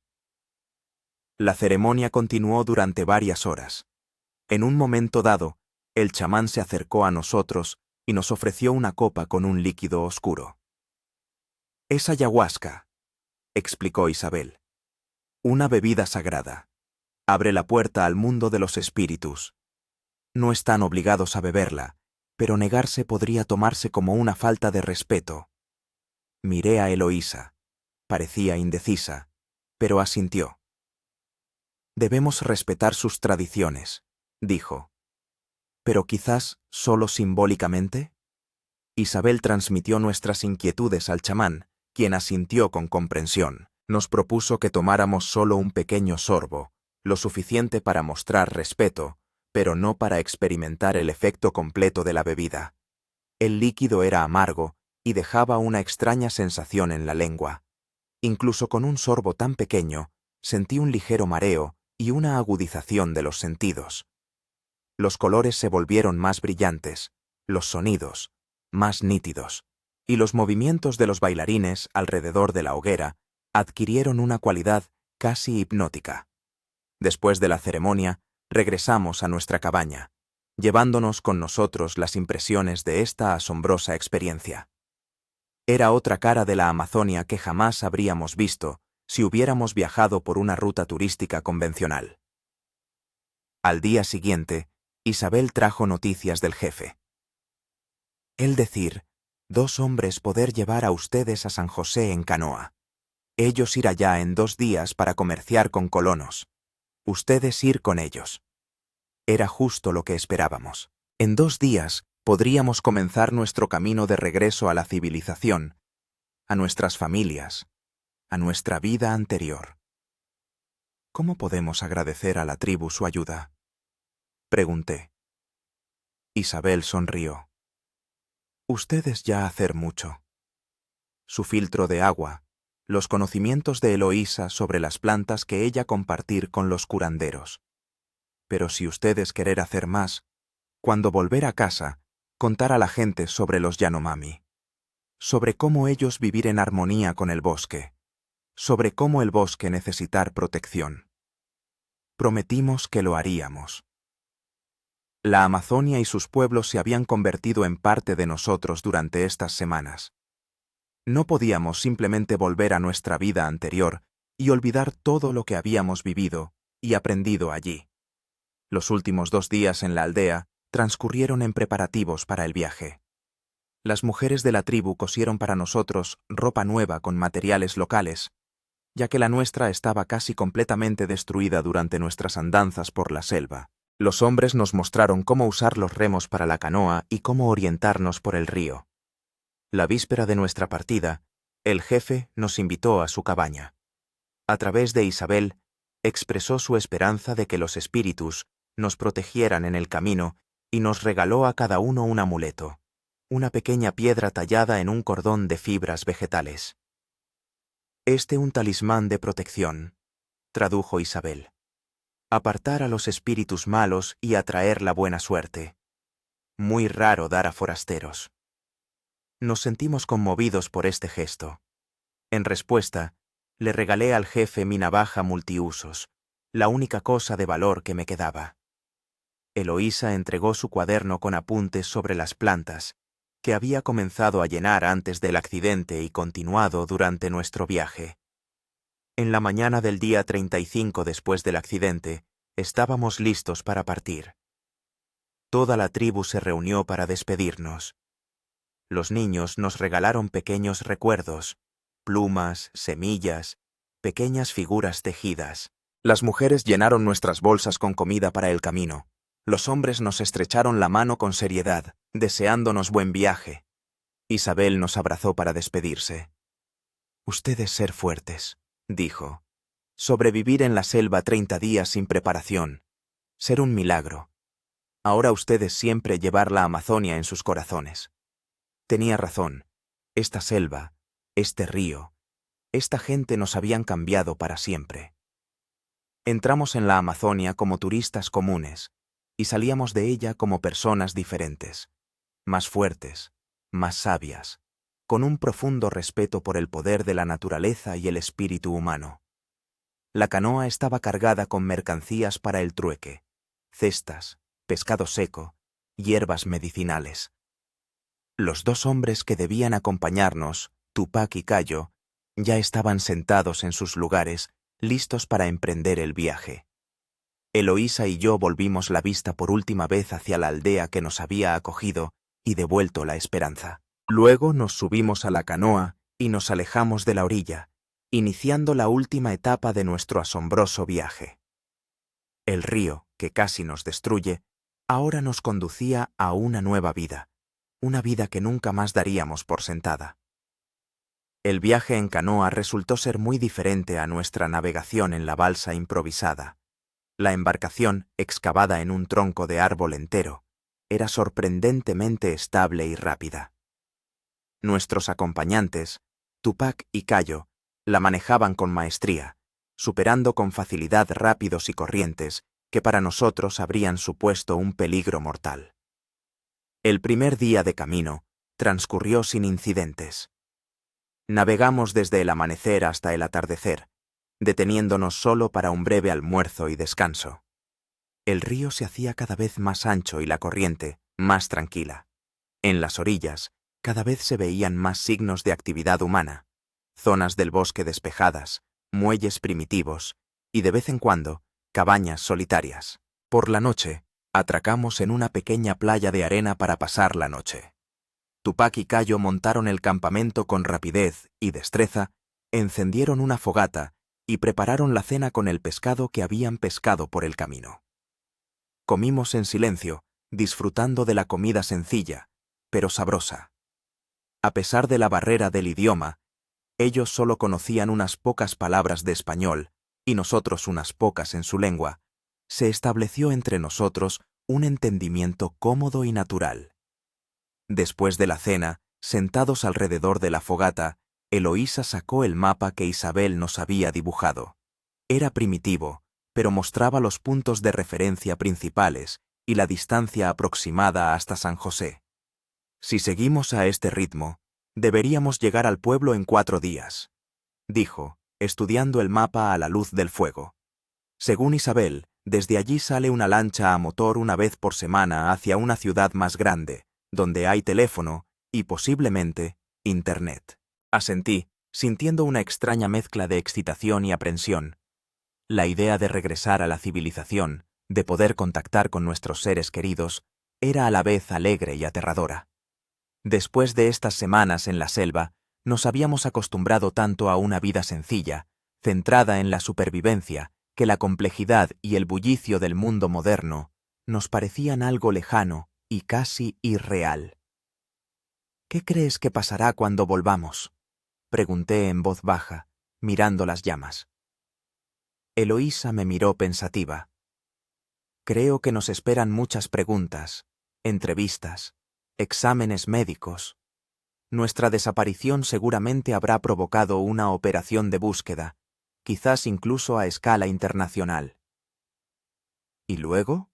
La ceremonia continuó durante varias horas. En un momento dado, el chamán se acercó a nosotros y nos ofreció una copa con un líquido oscuro. Es ayahuasca, explicó Isabel. Una bebida sagrada. Abre la puerta al mundo de los espíritus. No están obligados a beberla, pero negarse podría tomarse como una falta de respeto. Miré a Eloísa. Parecía indecisa, pero asintió. Debemos respetar sus tradiciones, dijo. ¿Pero quizás solo simbólicamente? Isabel transmitió nuestras inquietudes al chamán, quien asintió con comprensión. Nos propuso que tomáramos solo un pequeño sorbo, lo suficiente para mostrar respeto, pero no para experimentar el efecto completo de la bebida. El líquido era amargo y dejaba una extraña sensación en la lengua. Incluso con un sorbo tan pequeño, sentí un ligero mareo y una agudización de los sentidos. Los colores se volvieron más brillantes, los sonidos más nítidos, y los movimientos de los bailarines alrededor de la hoguera adquirieron una cualidad casi hipnótica. Después de la ceremonia, regresamos a nuestra cabaña, llevándonos con nosotros las impresiones de esta asombrosa experiencia. Era otra cara de la Amazonia que jamás habríamos visto si hubiéramos viajado por una ruta turística convencional. Al día siguiente, Isabel trajo noticias del jefe. El decir, 2 hombres poder llevar a ustedes a San José en canoa. Ellos ir allá en 2 días para comerciar con colonos. Ustedes ir con ellos. Era justo lo que esperábamos. En 2 días podríamos comenzar nuestro camino de regreso a la civilización, a nuestras familias, a nuestra vida anterior. ¿Cómo podemos agradecer a la tribu su ayuda?, pregunté. Isabel sonrió. Ustedes ya hacer mucho. Su filtro de agua, los conocimientos de Eloísa sobre las plantas que ella compartir con los curanderos. Pero si ustedes querer hacer más, cuando volver a casa, contar a la gente sobre los Yanomami, sobre cómo ellos vivir en armonía con el bosque, sobre cómo el bosque necesitar protección. Prometimos que lo haríamos. La Amazonia y sus pueblos se habían convertido en parte de nosotros durante estas semanas. No podíamos simplemente volver a nuestra vida anterior y olvidar todo lo que habíamos vivido y aprendido allí. Los últimos 2 días en la aldea transcurrieron en preparativos para el viaje. Las mujeres de la tribu cosieron para nosotros ropa nueva con materiales locales, ya que la nuestra estaba casi completamente destruida durante nuestras andanzas por la selva. Los hombres nos mostraron cómo usar los remos para la canoa y cómo orientarnos por el río. La víspera de nuestra partida, el jefe nos invitó a su cabaña. A través de Isabel, expresó su esperanza de que los espíritus nos protegieran en el camino y nos regaló a cada uno un amuleto, una pequeña piedra tallada en un cordón de fibras vegetales. Un talismán de protección, tradujo Isabel. Apartar a los espíritus malos y atraer la buena suerte. Muy raro dar a forasteros. Nos sentimos conmovidos por este gesto. En respuesta, le regalé al jefe mi navaja multiusos, la única cosa de valor que me quedaba. Eloísa entregó su cuaderno con apuntes sobre las plantas, que había comenzado a llenar antes del accidente y continuado durante nuestro viaje. En la mañana del día 35 después del accidente, estábamos listos para partir. Toda la tribu se reunió para despedirnos. Los niños nos regalaron pequeños recuerdos, plumas, semillas, pequeñas figuras tejidas. Las mujeres llenaron nuestras bolsas con comida para el camino. Los hombres nos estrecharon la mano con seriedad, deseándonos buen viaje. Isabel nos abrazó para despedirse. «Ustedes ser fuertes», dijo. «Sobrevivir en la selva 30 días sin preparación. Ser un milagro. Ahora ustedes siempre llevar la Amazonia en sus corazones». Tenía razón. Esta selva, este río, esta gente nos habían cambiado para siempre. Entramos en la Amazonia como turistas comunes y salíamos de ella como personas diferentes, más fuertes, más sabias, con un profundo respeto por el poder de la naturaleza y el espíritu humano. La canoa estaba cargada con mercancías para el trueque, cestas, pescado seco, hierbas medicinales. Los 2 hombres que debían acompañarnos, Tupac y Cayo, ya estaban sentados en sus lugares, listos para emprender el viaje. Eloísa y yo volvimos la vista por última vez hacia la aldea que nos había acogido y devuelto la esperanza. Luego nos subimos a la canoa y nos alejamos de la orilla, iniciando la última etapa de nuestro asombroso viaje. El río, que casi nos destruye, ahora nos conducía a una nueva vida, una vida que nunca más daríamos por sentada. El viaje en canoa resultó ser muy diferente a nuestra navegación en la balsa improvisada. La embarcación, excavada en un tronco de árbol entero, era sorprendentemente estable y rápida. Nuestros acompañantes, Tupac y Cayo, la manejaban con maestría, superando con facilidad rápidos y corrientes que para nosotros habrían supuesto un peligro mortal. El primer día de camino transcurrió sin incidentes. Navegamos desde el amanecer hasta el atardecer, deteniéndonos solo para un breve almuerzo y descanso. El río se hacía cada vez más ancho y la corriente más tranquila. En las orillas, cada vez se veían más signos de actividad humana, zonas del bosque despejadas, muelles primitivos y, de vez en cuando, cabañas solitarias. Por la noche, atracamos en una pequeña playa de arena para pasar la noche. Tupac y Cayo montaron el campamento con rapidez y destreza, encendieron una fogata y prepararon la cena con el pescado que habían pescado por el camino. Comimos en silencio, disfrutando de la comida sencilla, pero sabrosa. A pesar de la barrera del idioma, ellos solo conocían unas pocas palabras de español y nosotros unas pocas en su lengua. Se estableció entre nosotros un entendimiento cómodo y natural. Después de la cena, sentados alrededor de la fogata, Eloísa sacó el mapa que Isabel nos había dibujado. Era primitivo, pero mostraba los puntos de referencia principales y la distancia aproximada hasta San José. Si seguimos a este ritmo, deberíamos llegar al pueblo en 4 días, dijo, estudiando el mapa a la luz del fuego. Según Isabel, desde allí sale una lancha a motor una vez por semana hacia una ciudad más grande, donde hay teléfono y, posiblemente, Internet. Asentí, sintiendo una extraña mezcla de excitación y aprensión. La idea de regresar a la civilización, de poder contactar con nuestros seres queridos, era a la vez alegre y aterradora. Después de estas semanas en la selva, nos habíamos acostumbrado tanto a una vida sencilla, centrada en la supervivencia, que la complejidad y el bullicio del mundo moderno nos parecían algo lejano y casi irreal. ¿Qué crees que pasará cuando volvamos?, pregunté en voz baja, mirando las llamas. Eloísa me miró pensativa. Creo que nos esperan muchas preguntas, entrevistas, exámenes médicos. Nuestra desaparición seguramente habrá provocado una operación de búsqueda, quizás incluso a escala internacional. ¿Y luego?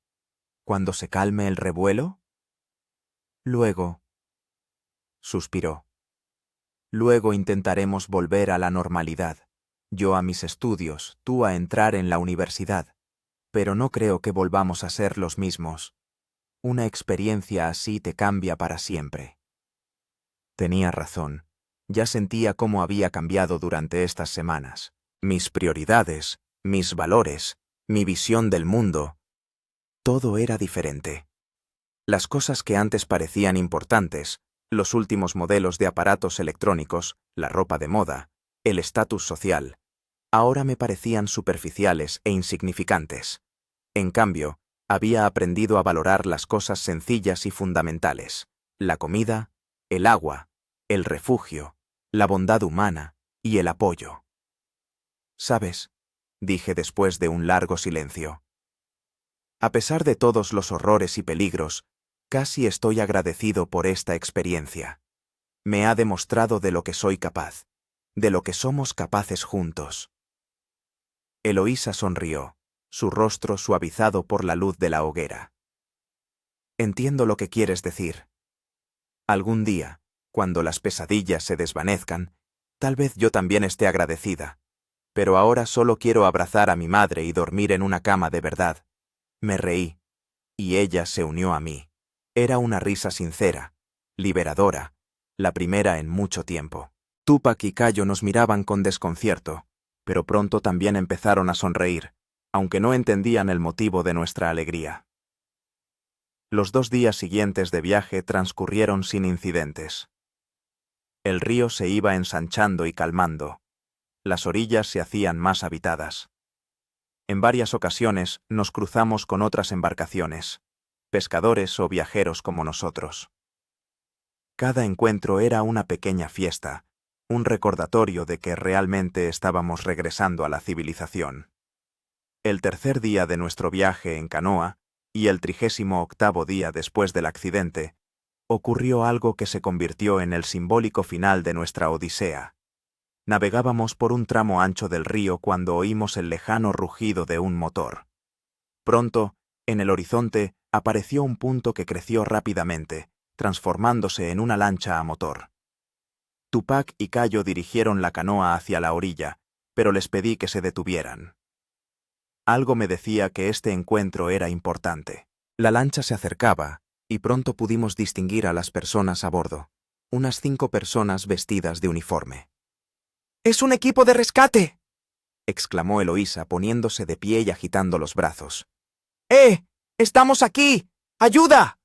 ¿Cuando se calme el revuelo? Luego, suspiró. Luego intentaremos volver a la normalidad. Yo a mis estudios, tú a entrar en la universidad. Pero no creo que volvamos a ser los mismos. Una experiencia así te cambia para siempre. Tenía razón. Ya sentía cómo había cambiado durante estas semanas. Mis prioridades, mis valores, mi visión del mundo. Todo era diferente. Las cosas que antes parecían importantes, los últimos modelos de aparatos electrónicos, la ropa de moda, el estatus social, ahora me parecían superficiales e insignificantes. En cambio, había aprendido a valorar las cosas sencillas y fundamentales: la comida, el agua, el refugio, la bondad humana y el apoyo. ¿Sabes?, dije después de un largo silencio. A pesar de todos los horrores y peligros, casi estoy agradecido por esta experiencia. Me ha demostrado de lo que soy capaz, de lo que somos capaces juntos. Eloísa sonrió, su rostro suavizado por la luz de la hoguera. Entiendo lo que quieres decir. Algún día, cuando las pesadillas se desvanezcan, tal vez yo también esté agradecida. Pero ahora solo quiero abrazar a mi madre y dormir en una cama de verdad. Me reí, y ella se unió a mí. Era una risa sincera, liberadora, la primera en mucho tiempo. Tupac y Cayo nos miraban con desconcierto, pero pronto también empezaron a sonreír, aunque no entendían el motivo de nuestra alegría. Los 2 días siguientes de viaje transcurrieron sin incidentes. El río se iba ensanchando y calmando. Las orillas se hacían más habitadas. En varias ocasiones nos cruzamos con otras embarcaciones, pescadores o viajeros como nosotros. Cada encuentro era una pequeña fiesta, un recordatorio de que realmente estábamos regresando a la civilización. El tercer día de nuestro viaje en canoa, y el 38º día después del accidente, ocurrió algo que se convirtió en el simbólico final de nuestra odisea. Navegábamos por un tramo ancho del río cuando oímos el lejano rugido de un motor. Pronto, en el horizonte, apareció un punto que creció rápidamente, transformándose en una lancha a motor. Tupac y Cayo dirigieron la canoa hacia la orilla, pero les pedí que se detuvieran. Algo me decía que este encuentro era importante. La lancha se acercaba, y pronto pudimos distinguir a las personas a bordo, unas 5 personas vestidas de uniforme. ¡Es un equipo de rescate!, exclamó Eloísa poniéndose de pie y agitando los brazos. ¡Eh! ¡Estamos aquí! ¡Ayuda!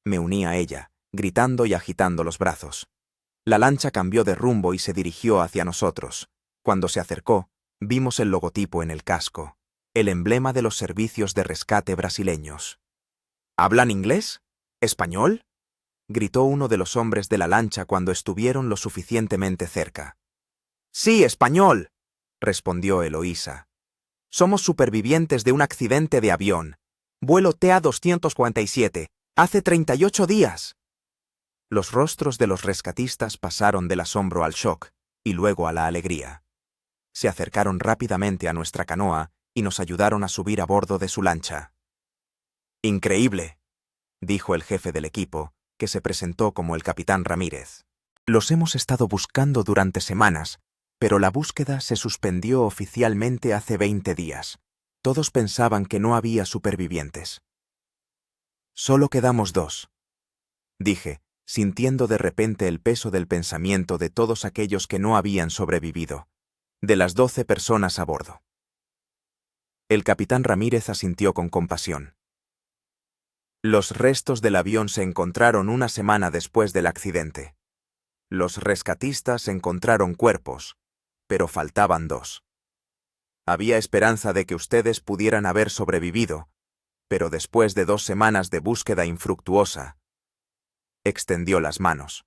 Me uní a ella, gritando y agitando los brazos. La lancha cambió de rumbo y se dirigió hacia nosotros. Cuando se acercó, vimos el logotipo en el casco, el emblema de los servicios de rescate brasileños. ¿Hablan inglés? ¿Español?, gritó uno de los hombres de la lancha cuando estuvieron lo suficientemente cerca. Sí, español, respondió Eloísa. Somos supervivientes de un accidente de avión. Vuelo TA-247, hace 38 días. Los rostros de los rescatistas pasaron del asombro al shock y luego a la alegría. Se acercaron rápidamente a nuestra canoa y nos ayudaron a subir a bordo de su lancha. Increíble, dijo el jefe del equipo, que se presentó como el capitán Ramírez. Los hemos estado buscando durante semanas, pero la búsqueda se suspendió oficialmente hace 20 días. Todos pensaban que no había supervivientes. Solo quedamos 2, dije, sintiendo de repente el peso del pensamiento de todos aquellos que no habían sobrevivido, de las 12 personas a bordo. El capitán Ramírez asintió con compasión. Los restos del avión se encontraron una semana después del accidente. Los rescatistas encontraron cuerpos, pero faltaban 2. Había esperanza de que ustedes pudieran haber sobrevivido, pero después de 2 semanas de búsqueda infructuosa, extendió las manos.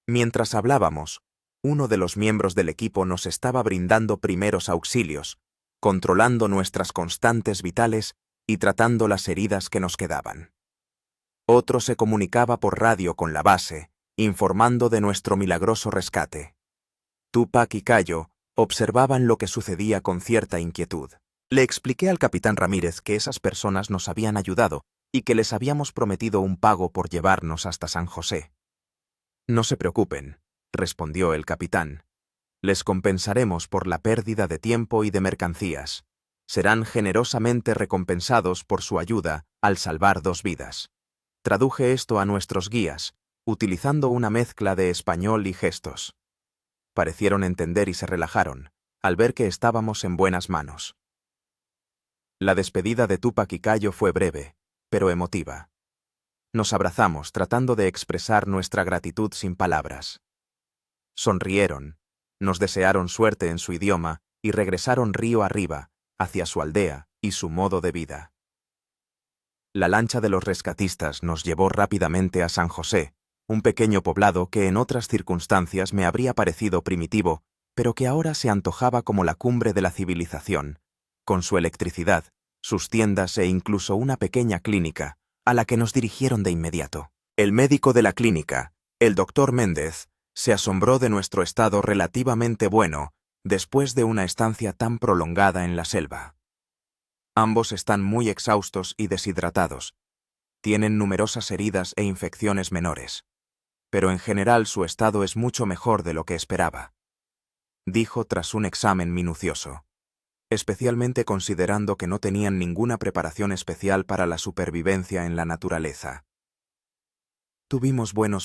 Mientras hablábamos, uno de los miembros del equipo nos estaba brindando primeros auxilios, controlando nuestras constantes vitales y tratando las heridas que nos quedaban. Otro se comunicaba por radio con la base, informando de nuestro milagroso rescate. Tupac y Cayo observaban lo que sucedía con cierta inquietud. Le expliqué al capitán Ramírez que esas personas nos habían ayudado y que les habíamos prometido un pago por llevarnos hasta San José. No se preocupen, respondió el capitán. Les compensaremos por la pérdida de tiempo y de mercancías. Serán generosamente recompensados por su ayuda al salvar 2 vidas. Traduje esto a nuestros guías, utilizando una mezcla de español y gestos. Parecieron entender y se relajaron, al ver que estábamos en buenas manos. La despedida de Tupac y Cayo fue breve, pero emotiva. Nos abrazamos tratando de expresar nuestra gratitud sin palabras. Sonrieron, nos desearon suerte en su idioma y regresaron río arriba, hacia su aldea y su modo de vida. La lancha de los rescatistas nos llevó rápidamente a San José, un pequeño poblado que en otras circunstancias me habría parecido primitivo, pero que ahora se antojaba como la cumbre de la civilización, con su electricidad, sus tiendas e incluso una pequeña clínica, a la que nos dirigieron de inmediato. El médico de la clínica, el doctor Méndez, se asombró de nuestro estado relativamente bueno después de una estancia tan prolongada en la selva. Ambos están muy exhaustos y deshidratados. Tienen numerosas heridas e infecciones menores. Pero en general su estado es mucho mejor de lo que esperaba, dijo tras un examen minucioso, especialmente considerando que no tenían ninguna preparación especial para la supervivencia en la naturaleza. Tuvimos buenos